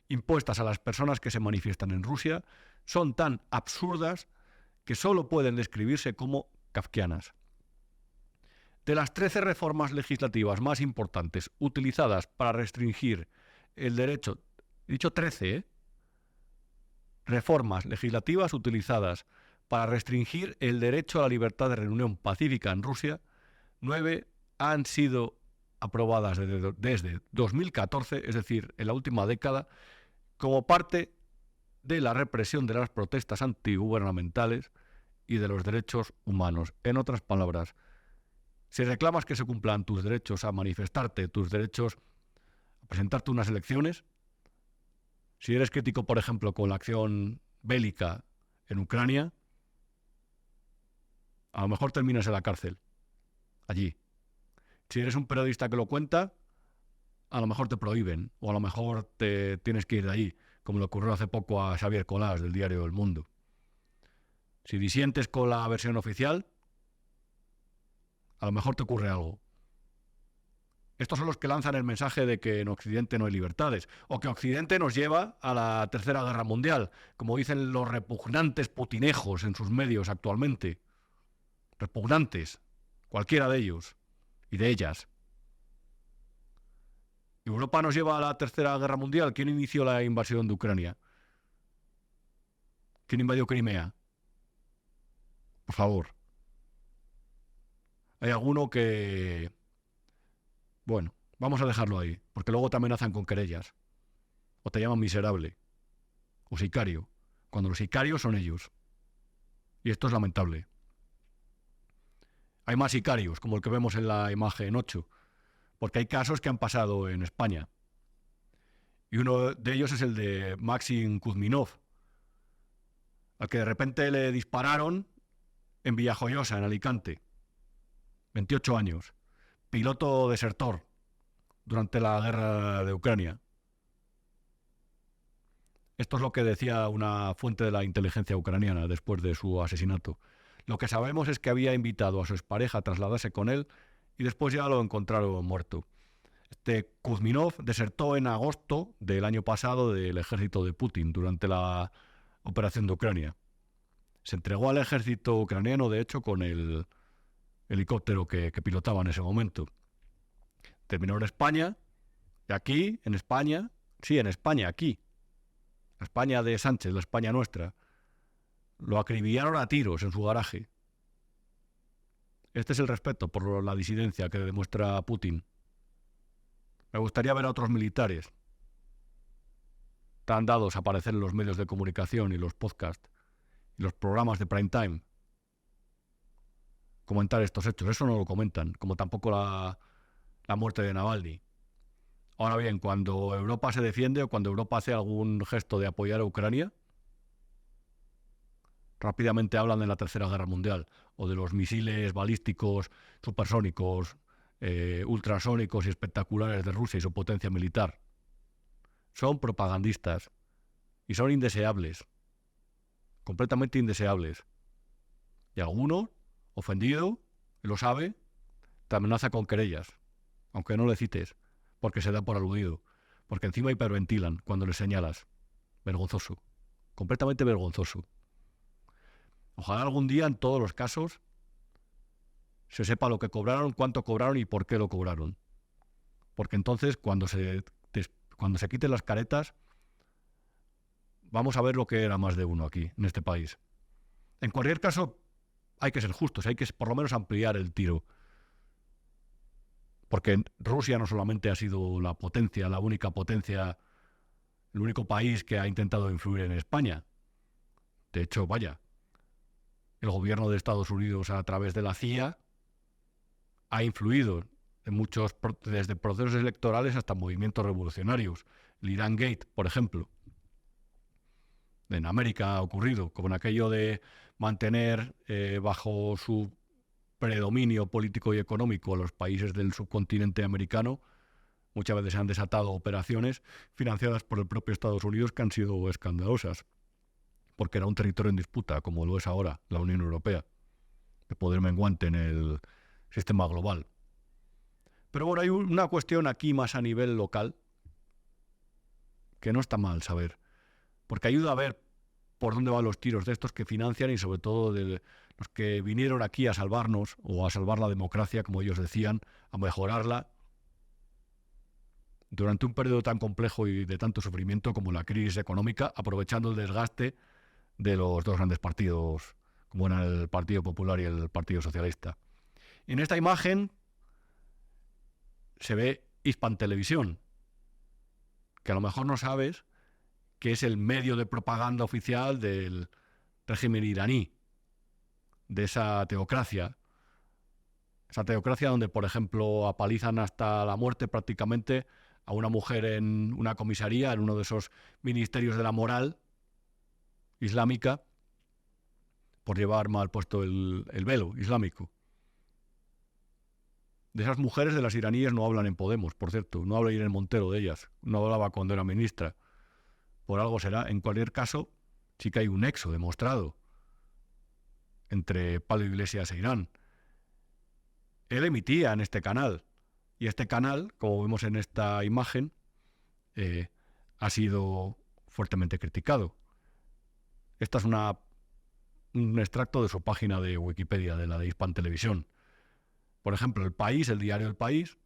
impuestas a las personas que se manifiestan en Rusia son tan absurdas que solo pueden describirse como kafkianas. De las 13 reformas legislativas más importantes utilizadas para restringir el derecho, he dicho 13, reformas legislativas utilizadas para restringir el derecho a la libertad de reunión pacífica en Rusia, 9 han sido aprobadas desde 2014, es decir, en la última década, como parte de la represión de las protestas antigubernamentales y de los derechos humanos. En otras palabras, si reclamas que se cumplan tus derechos a manifestarte, tus derechos a presentarte unas elecciones, si eres crítico, por ejemplo, con la acción bélica en Ucrania, a lo mejor terminas en la cárcel, allí. Si eres un periodista que lo cuenta, a lo mejor te prohíben o a lo mejor te tienes que ir de ahí, como le ocurrió hace poco a Xavier Colás del diario El Mundo. Si disientes con la versión oficial, a lo mejor te ocurre algo. Estos son los que lanzan el mensaje de que en Occidente no hay libertades, o que Occidente nos lleva a la Tercera Guerra Mundial, como dicen los repugnantes putinejos en sus medios actualmente. Repugnantes, cualquiera de ellos y de ellas. ¿Europa nos lleva a la Tercera Guerra Mundial? ¿Quién inició la invasión de Ucrania? ¿Quién invadió Crimea? Por favor. Hay alguno que... Bueno, vamos a dejarlo ahí, porque luego te amenazan con querellas. O te llaman miserable. O sicario. Cuando los sicarios son ellos. Y esto es lamentable. Hay más sicarios, como el que vemos en la imagen 8. Porque hay casos que han pasado en España. Y uno de ellos es el de Maxim Kuzminov, al que de repente le dispararon en Villajoyosa, en Alicante. 28 años. piloto desertor durante la guerra de Ucrania. Esto es lo que decía una fuente de la inteligencia ucraniana después de su asesinato. Lo que sabemos es que había invitado a su expareja a trasladarse con él y después ya lo encontraron muerto. Este Kuzminov desertó en agosto del año pasado del ejército de Putin durante la operación de Ucrania. Se entregó al ejército ucraniano, de hecho, con el helicóptero que pilotaba en ese momento. Terminó en España, y aquí, en España, sí, en España, aquí, la España de Sánchez, la España nuestra, lo acribillaron a tiros en su garaje. Este es el respeto por la disidencia que demuestra Putin. Me gustaría ver a otros militares tan dados a aparecer en los medios de comunicación y los podcasts y los programas de prime time comentar estos hechos. Eso no lo comentan, como tampoco la muerte de Navalny. Ahora bien, cuando Europa se defiende o cuando Europa hace algún gesto de apoyar a Ucrania, rápidamente hablan de la Tercera Guerra Mundial o de los misiles balísticos supersónicos, ultrasónicos y espectaculares de Rusia y su potencia militar. Son propagandistas y son indeseables, completamente indeseables. Y alguno, ofendido, lo sabe, te amenaza con querellas, aunque no le cites, porque se da por aludido, porque encima hiperventilan cuando le señalas. Vergonzoso, completamente vergonzoso. Ojalá algún día, en todos los casos, se sepa lo que cobraron, cuánto cobraron y por qué lo cobraron. Porque entonces, cuando se quiten las caretas, vamos a ver lo que era más de uno aquí, en este país. En cualquier caso, hay que ser justos, hay que por lo menos ampliar el tiro. Porque Rusia no solamente ha sido la potencia, la única potencia, el único país que ha intentado influir en España. De hecho, vaya, el gobierno de Estados Unidos a través de la CIA ha influido en muchos, desde procesos electorales hasta movimientos revolucionarios. El Irán Gate, por ejemplo. En América ha ocurrido, con aquello de mantener bajo su predominio político y económico a los países del subcontinente americano. Muchas veces se han desatado operaciones financiadas por el propio Estados Unidos que han sido escandalosas, porque era un territorio en disputa, como lo es ahora la Unión Europea, de poder menguante en el sistema global. Pero bueno, hay una cuestión aquí más a nivel local que no está mal saber, porque ayuda a ver por dónde van los tiros de estos que financian y sobre todo de los que vinieron aquí a salvarnos o a salvar la democracia, como ellos decían, a mejorarla durante un periodo tan complejo y de tanto sufrimiento como la crisis económica, aprovechando el desgaste de los dos grandes partidos, como eran el Partido Popular y el Partido Socialista. En esta imagen se ve Hispan Televisión, que a lo mejor no sabes que es el medio de propaganda oficial del régimen iraní, de esa teocracia donde, por ejemplo, apalizan hasta la muerte prácticamente a una mujer en una comisaría, en uno de esos ministerios de la moral islámica, por llevar mal puesto el velo islámico. De esas mujeres, de las iraníes, no hablan en Podemos, por cierto, no habla Irene Montero de ellas, no hablaba cuando era ministra. Por algo será. En cualquier caso, sí que hay un nexo demostrado entre Pablo Iglesias e Irán. Él emitía en este canal, y este canal, como vemos en esta imagen, ha sido fuertemente criticado. Esta es un extracto de su página de Wikipedia, de la de Hispan Televisión. Por ejemplo, El País, el diario El País,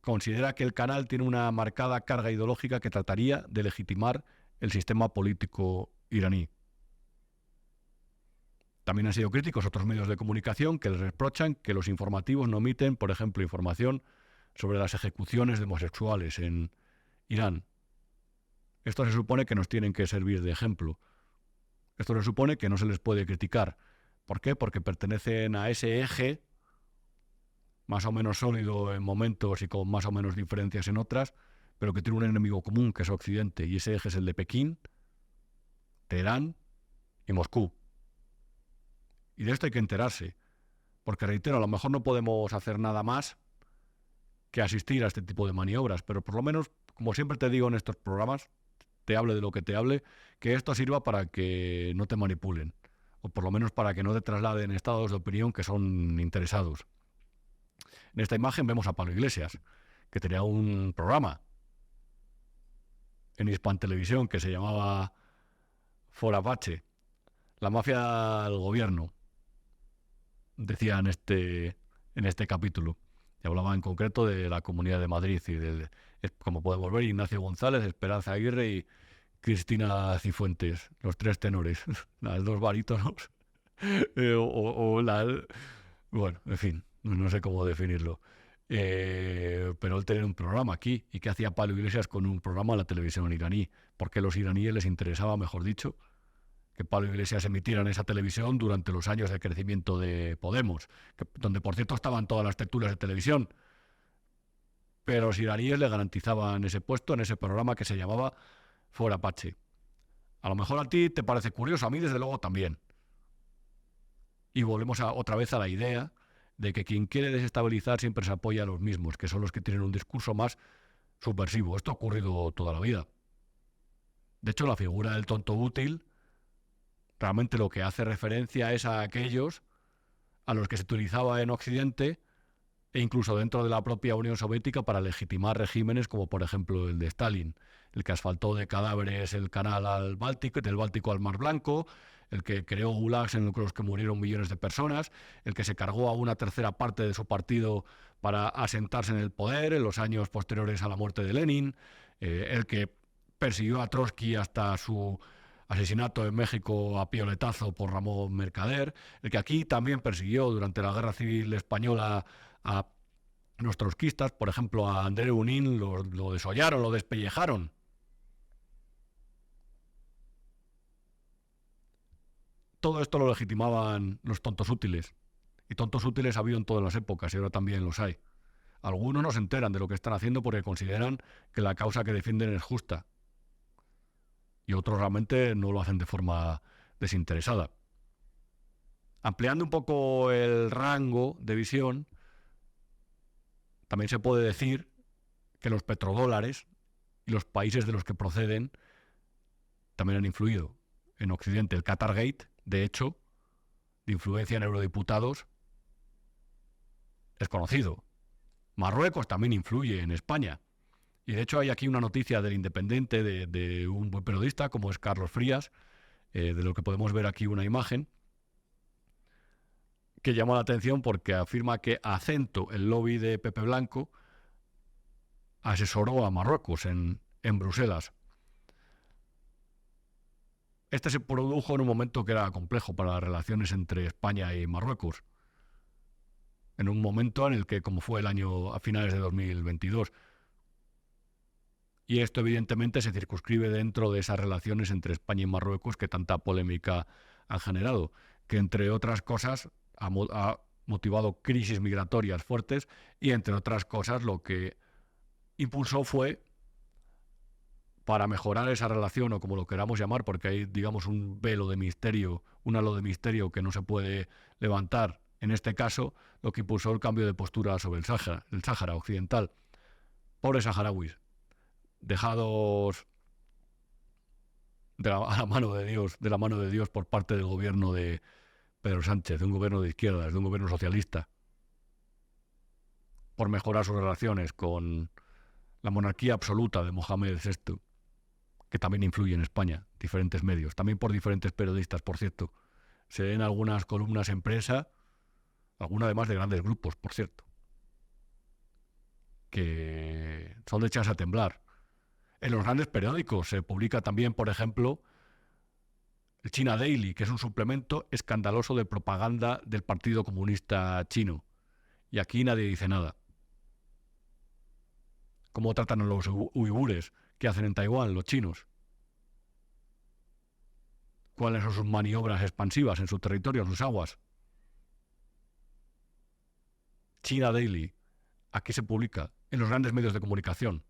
considera que el canal tiene una marcada carga ideológica que trataría de legitimar el sistema político iraní. También han sido críticos otros medios de comunicación que les reprochan que los informativos no emiten, por ejemplo, información sobre las ejecuciones de homosexuales en Irán. Esto se supone que nos tienen que servir de ejemplo. Esto se supone que no se les puede criticar. ¿Por qué? Porque pertenecen a ese eje, más o menos sólido en momentos y con más o menos diferencias en otras, pero que tiene un enemigo común, que es Occidente, y ese eje es el de Pekín, Teherán y Moscú. Y de esto hay que enterarse, porque reitero, a lo mejor no podemos hacer nada más que asistir a este tipo de maniobras, pero por lo menos, como siempre te digo en estos programas, te hable de lo que te hable, que esto sirva para que no te manipulen, o por lo menos para que no te trasladen estados de opinión que son interesados. En esta imagen vemos a Pablo Iglesias, que tenía un programa en Hispan Televisión que se llamaba Forapache, la mafia del gobierno, decía en este capítulo. Y hablaba en concreto de la Comunidad de Madrid y como podemos ver, Ignacio González, Esperanza Aguirre y Cristina Cifuentes, los tres tenores, las dos barítonos, bueno, en fin, no sé cómo definirlo. Pero él tenía un programa aquí. ¿Y qué hacía Pablo Iglesias con un programa en la televisión iraní? Porque a los iraníes les interesaba, mejor dicho, que Pablo Iglesias emitiera en esa televisión durante los años de crecimiento de Podemos, donde por cierto estaban todas las tertulias de televisión. Pero los iraníes le garantizaban ese puesto en ese programa que se llamaba Forapache. A lo mejor a ti te parece curioso, a mí desde luego también. Y volvemos otra vez a la idea de que quien quiere desestabilizar siempre se apoya a los mismos, que son los que tienen un discurso más subversivo. Esto ha ocurrido toda la vida. De hecho, la figura del tonto útil realmente lo que hace referencia es a aquellos a los que se utilizaba en Occidente e incluso dentro de la propia Unión Soviética para legitimar regímenes como por ejemplo el de Stalin, el que asfaltó de cadáveres el canal al Báltico, del Báltico al Mar Blanco, el que creó gulags en los que murieron millones de personas, el que se cargó a una tercera parte de su partido para asentarse en el poder en los años posteriores a la muerte de Lenin, el que persiguió a Trotsky hasta su asesinato en México a pioletazo por Ramón Mercader, el que aquí también persiguió durante la Guerra Civil Española a los trotskistas, por ejemplo a Andreu Unín lo desollaron, lo despellejaron. Todo esto lo legitimaban los tontos útiles. Y tontos útiles ha habido en todas las épocas y ahora también los hay. Algunos no se enteran de lo que están haciendo porque consideran que la causa que defienden es justa. Y otros realmente no lo hacen de forma desinteresada. Ampliando un poco el rango de visión, también se puede decir que los petrodólares y los países de los que proceden también han influido en Occidente. El Qatargate, de hecho, de influencia en eurodiputados, es conocido. Marruecos también influye en España. Y de hecho hay aquí una noticia del Independiente de un buen periodista como es Carlos Frías, de lo que podemos ver aquí una imagen, que llama la atención porque afirma que Acento, el lobby de Pepe Blanco, asesoró a Marruecos en Bruselas. Este se produjo en un momento que era complejo para las relaciones entre España y Marruecos. En un momento en el que, como fue el año a finales de 2022, y esto evidentemente se circunscribe dentro de esas relaciones entre España y Marruecos que tanta polémica han generado, que entre otras cosas ha motivado crisis migratorias fuertes y entre otras cosas lo que impulsó fue, para mejorar esa relación o como lo queramos llamar, porque hay digamos un velo de misterio, un halo de misterio que no se puede levantar, en este caso lo que impulsó el cambio de postura sobre el Sáhara Occidental. Pobres saharauis, dejados a la mano de Dios por parte del gobierno de Pedro Sánchez, de un gobierno de izquierdas, de un gobierno socialista, por mejorar sus relaciones con la monarquía absoluta de Mohamed VI, que también influye en España, diferentes medios, también por diferentes periodistas, por cierto. Se ven algunas columnas en prensa, algunas además de grandes grupos, por cierto, que son de echarse a temblar. En los grandes periódicos se publica también, por ejemplo, el China Daily, que es un suplemento escandaloso de propaganda del Partido Comunista Chino. Y aquí nadie dice nada. ¿Cómo tratan a los uigures? ¿Qué hacen en Taiwán los chinos? ¿Cuáles son sus maniobras expansivas en su territorio, en sus aguas? China Daily, aquí se publica en los grandes medios de comunicación.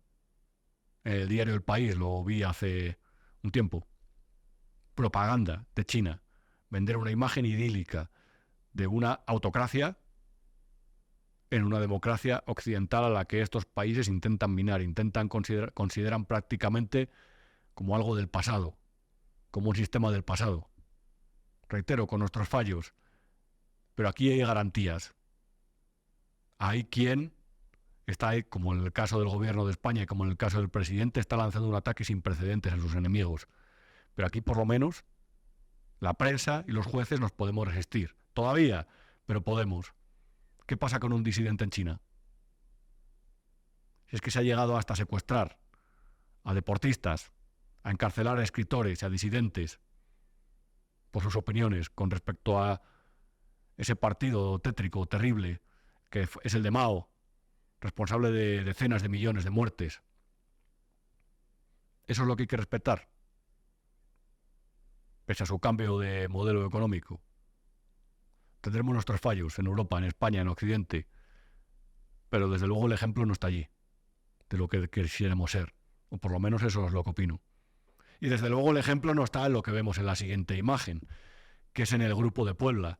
En el diario El País lo vi hace un tiempo. Propaganda de China. Vender una imagen idílica de una autocracia en una democracia occidental a la que estos países intentan minar, consideran prácticamente como algo del pasado, como un sistema del pasado. Reitero, con nuestros fallos, pero aquí hay garantías. Hay quien está ahí, como en el caso del gobierno de España y como en el caso del presidente, está lanzando un ataque sin precedentes a sus enemigos. Pero aquí por lo menos la prensa y los jueces nos podemos resistir. Todavía, pero podemos. ¿Qué pasa con un disidente en China? Si es que se ha llegado hasta secuestrar a deportistas, a encarcelar a escritores y a disidentes por sus opiniones con respecto a ese partido tétrico, terrible, que es el de Mao, responsable de decenas de millones de muertes. Eso es lo que hay que respetar, pese a su cambio de modelo económico. Tendremos nuestros fallos en Europa, en España, en Occidente, pero desde luego el ejemplo no está allí, de lo que quisiéramos ser, o por lo menos eso es lo que opino. Y desde luego el ejemplo no está en lo que vemos en la siguiente imagen, que es en el Grupo de Puebla,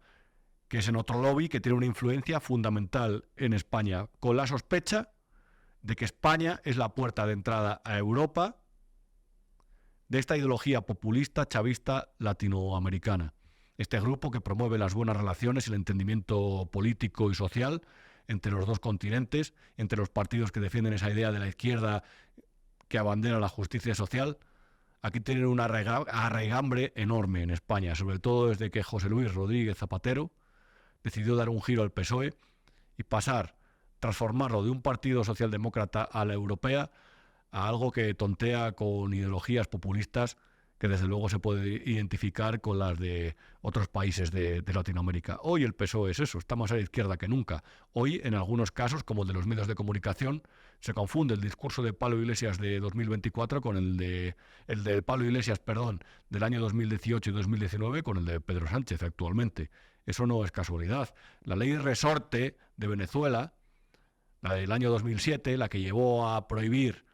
que es en otro lobby que tiene una influencia fundamental en España, con la sospecha de que España es la puerta de entrada a Europa de esta ideología populista, chavista, latinoamericana. Este grupo que promueve las buenas relaciones y el entendimiento político y social entre los dos continentes, entre los partidos que defienden esa idea de la izquierda que abandera la justicia social. Aquí tienen una arraigambre enorme en España, sobre todo desde que José Luis Rodríguez Zapatero decidió dar un giro al PSOE y transformarlo de un partido socialdemócrata a la europea a algo que tontea con ideologías populistas que desde luego se puede identificar con las de otros países de Latinoamérica. Hoy el PSOE es eso, está más a la izquierda que nunca. Hoy, en algunos casos, como el de los medios de comunicación, se confunde el discurso de Pablo Iglesias de 2024 con el de Pablo Iglesias, del año 2018 y 2019 con el de Pedro Sánchez actualmente. Eso no es casualidad. La ley de resorte de Venezuela, la del año 2007, la que llevó a prohibir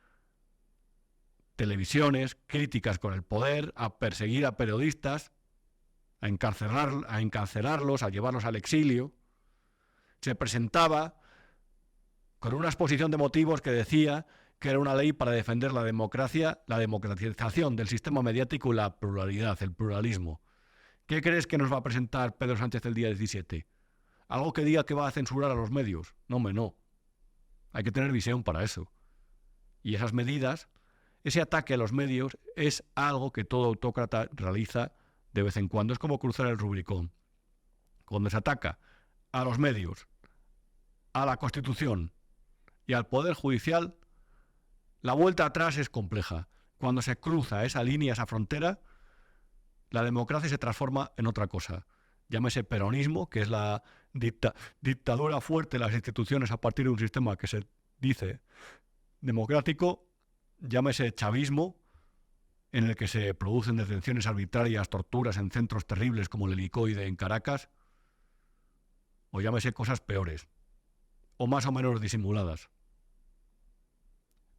televisiones críticas con el poder, a perseguir a periodistas, a encarcelarlos, a llevarlos al exilio, se presentaba con una exposición de motivos que decía que era una ley para defender la democracia, la democratización del sistema mediático y la pluralidad, el pluralismo. ¿Qué crees que nos va a presentar Pedro Sánchez el día 17? ¿Algo que diga que va a censurar a los medios? No, no. Hay que tener visión para eso. Y esas medidas, ese ataque a los medios, es algo que todo autócrata realiza de vez en cuando. Es como cruzar el Rubicón. Cuando se ataca a los medios, a la Constitución y al Poder Judicial, la vuelta atrás es compleja. Cuando se cruza esa línea, esa frontera, la democracia se transforma en otra cosa. Llámese peronismo, que es la dictadura fuerte de las instituciones a partir de un sistema que se dice democrático. Llámese chavismo, en el que se producen detenciones arbitrarias, torturas en centros terribles como el Helicoide en Caracas, o llámese cosas peores, o más o menos disimuladas.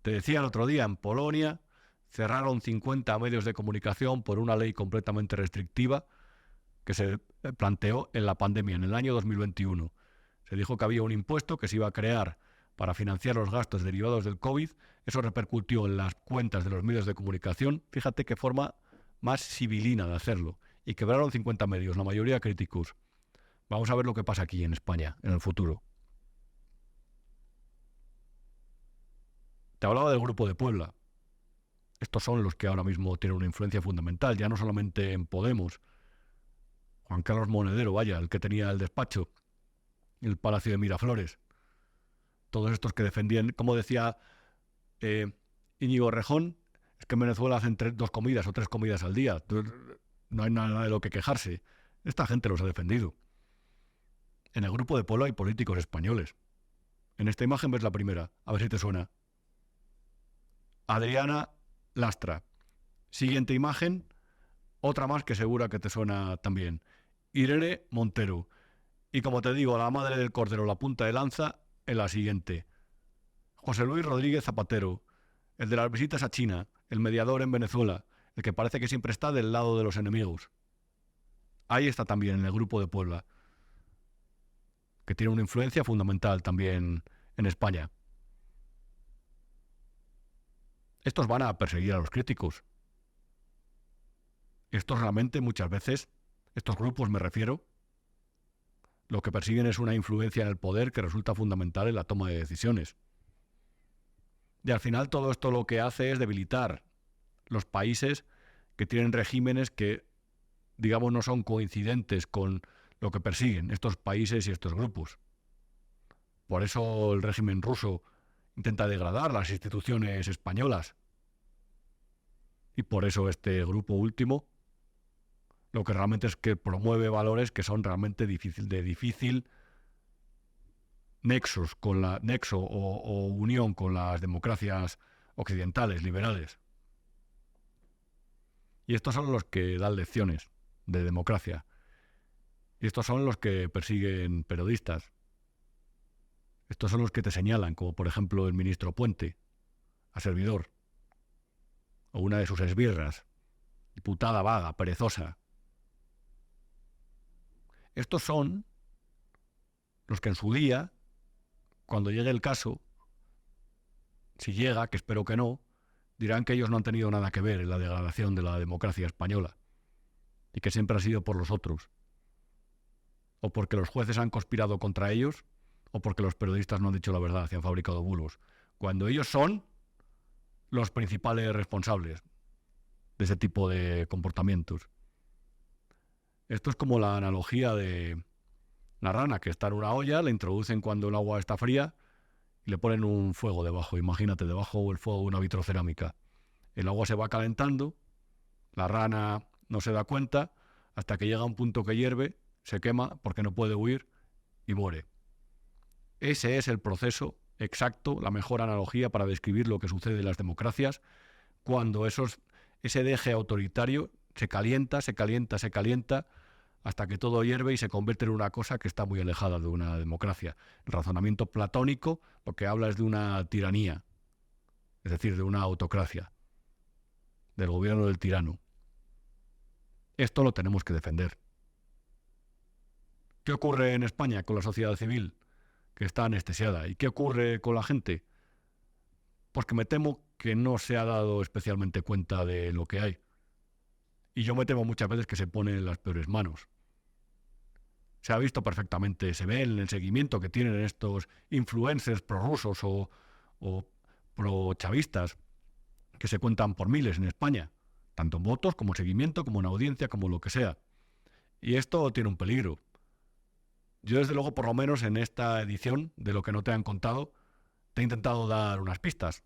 Te decía el otro día, en Polonia cerraron 50 medios de comunicación por una ley completamente restrictiva que se planteó en la pandemia, en el año 2021. Se dijo que había un impuesto que se iba a crear para financiar los gastos derivados del COVID. Eso repercutió en las cuentas de los medios de comunicación. Fíjate qué forma más civilina de hacerlo. Y quebraron 50 medios, la mayoría críticos. Vamos a ver lo que pasa aquí en España, en el futuro. Te hablaba del Grupo de Puebla. Estos son los que ahora mismo tienen una influencia fundamental, ya no solamente en Podemos. Juan Carlos Monedero, vaya, el que tenía el despacho, el Palacio de Miraflores. Todos estos que defendían, como decía Íñigo Errejón, es que en Venezuela hacen 2 comidas o 3 comidas al día. No hay nada de lo que quejarse. Esta gente los ha defendido. En el Grupo de Puebla hay políticos españoles. En esta imagen ves la primera, a ver si te suena. Adriana Lastra. Siguiente imagen, otra más que segura que te suena también. Irene Montero. Y como te digo, la madre del cordero, la punta de lanza, en la siguiente. José Luis Rodríguez Zapatero, el de las visitas a China, el mediador en Venezuela, el que parece que siempre está del lado de los enemigos. Ahí está también en el Grupo de Puebla. que tiene una influencia fundamental también en España. Estos van a perseguir a los críticos. Estos realmente muchas veces, estos grupos me refiero, lo que persiguen es una influencia en el poder que resulta fundamental en la toma de decisiones. Y al final todo esto lo que hace es debilitar los países que tienen regímenes que, digamos, no son coincidentes con lo que persiguen estos países y estos grupos. Por eso el régimen ruso intenta degradar las instituciones españolas. Y por eso este grupo último lo que realmente es que promueve valores que son realmente de difícil nexo o unión con las democracias occidentales, liberales. Y estos son los que dan lecciones de democracia. Y estos son los que persiguen periodistas. Estos son los que te señalan, como por ejemplo el ministro Puente, a servidor, o una de sus esbirras, diputada vaga, perezosa. Estos son los que en su día, cuando llegue el caso, si llega, que espero que no, dirán que ellos no han tenido nada que ver en la degradación de la democracia española y que siempre ha sido por los otros, o porque los jueces han conspirado contra ellos, o porque los periodistas no han dicho la verdad y han fabricado bulos, cuando ellos son los principales responsables de ese tipo de comportamientos. Esto es como la analogía de la rana que está en una olla, la introducen cuando el agua está fría y le ponen un fuego debajo. Imagínate, debajo el fuego de una vitrocerámica. El agua se va calentando, la rana no se da cuenta, hasta que llega a un punto que hierve, se quema porque no puede huir y muere. Ese es el proceso exacto, la mejor analogía para describir lo que sucede en las democracias cuando ese deje autoritario se calienta, hasta que todo hierve y se convierte en una cosa que está muy alejada de una democracia. El razonamiento platónico, lo que habla es de una tiranía, es decir, de una autocracia, del gobierno del tirano. Esto lo tenemos que defender. ¿Qué ocurre en España con la sociedad civil, que está anestesiada? ¿Y qué ocurre con la gente? Pues que me temo que no se ha dado especialmente cuenta de lo que hay. Y yo me temo muchas veces que se pone en las peores manos. Se ha visto perfectamente, se ve en el seguimiento que tienen estos influencers prorrusos o pro-chavistas que se cuentan por miles en España, tanto en votos como en seguimiento, como en audiencia, como lo que sea. Y esto tiene un peligro. Yo desde luego, por lo menos en esta edición de Lo que no te han contado, te he intentado dar unas pistas.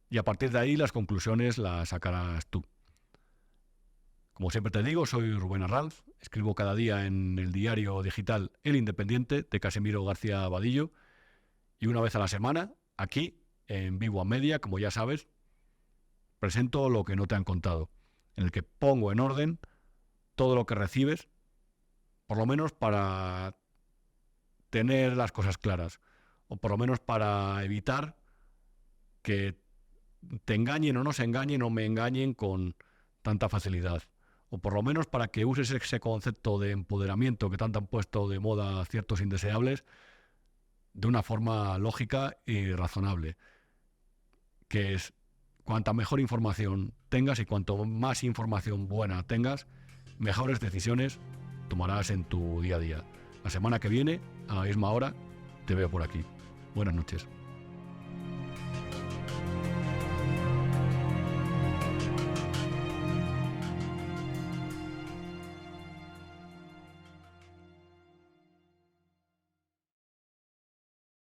Y a partir de ahí las conclusiones las sacarás tú. Como siempre te digo, soy Rubén Arranz, escribo cada día en el diario digital El Independiente de Casimiro García Vadillo y una vez a la semana, aquí, en Vivo a Media, como ya sabes, presento Lo que no te han contado, en el que pongo en orden todo lo que recibes, por lo menos para tener las cosas claras, o por lo menos para evitar que te engañen o no se engañen o me engañen con tanta facilidad. O por lo menos para que uses ese concepto de empoderamiento que tanto han puesto de moda ciertos indeseables de una forma lógica y razonable. Que es, cuanta mejor información tengas y cuanto más información buena tengas, mejores decisiones tomarás en tu día a día. La semana que viene, a la misma hora, te veo por aquí. Buenas noches.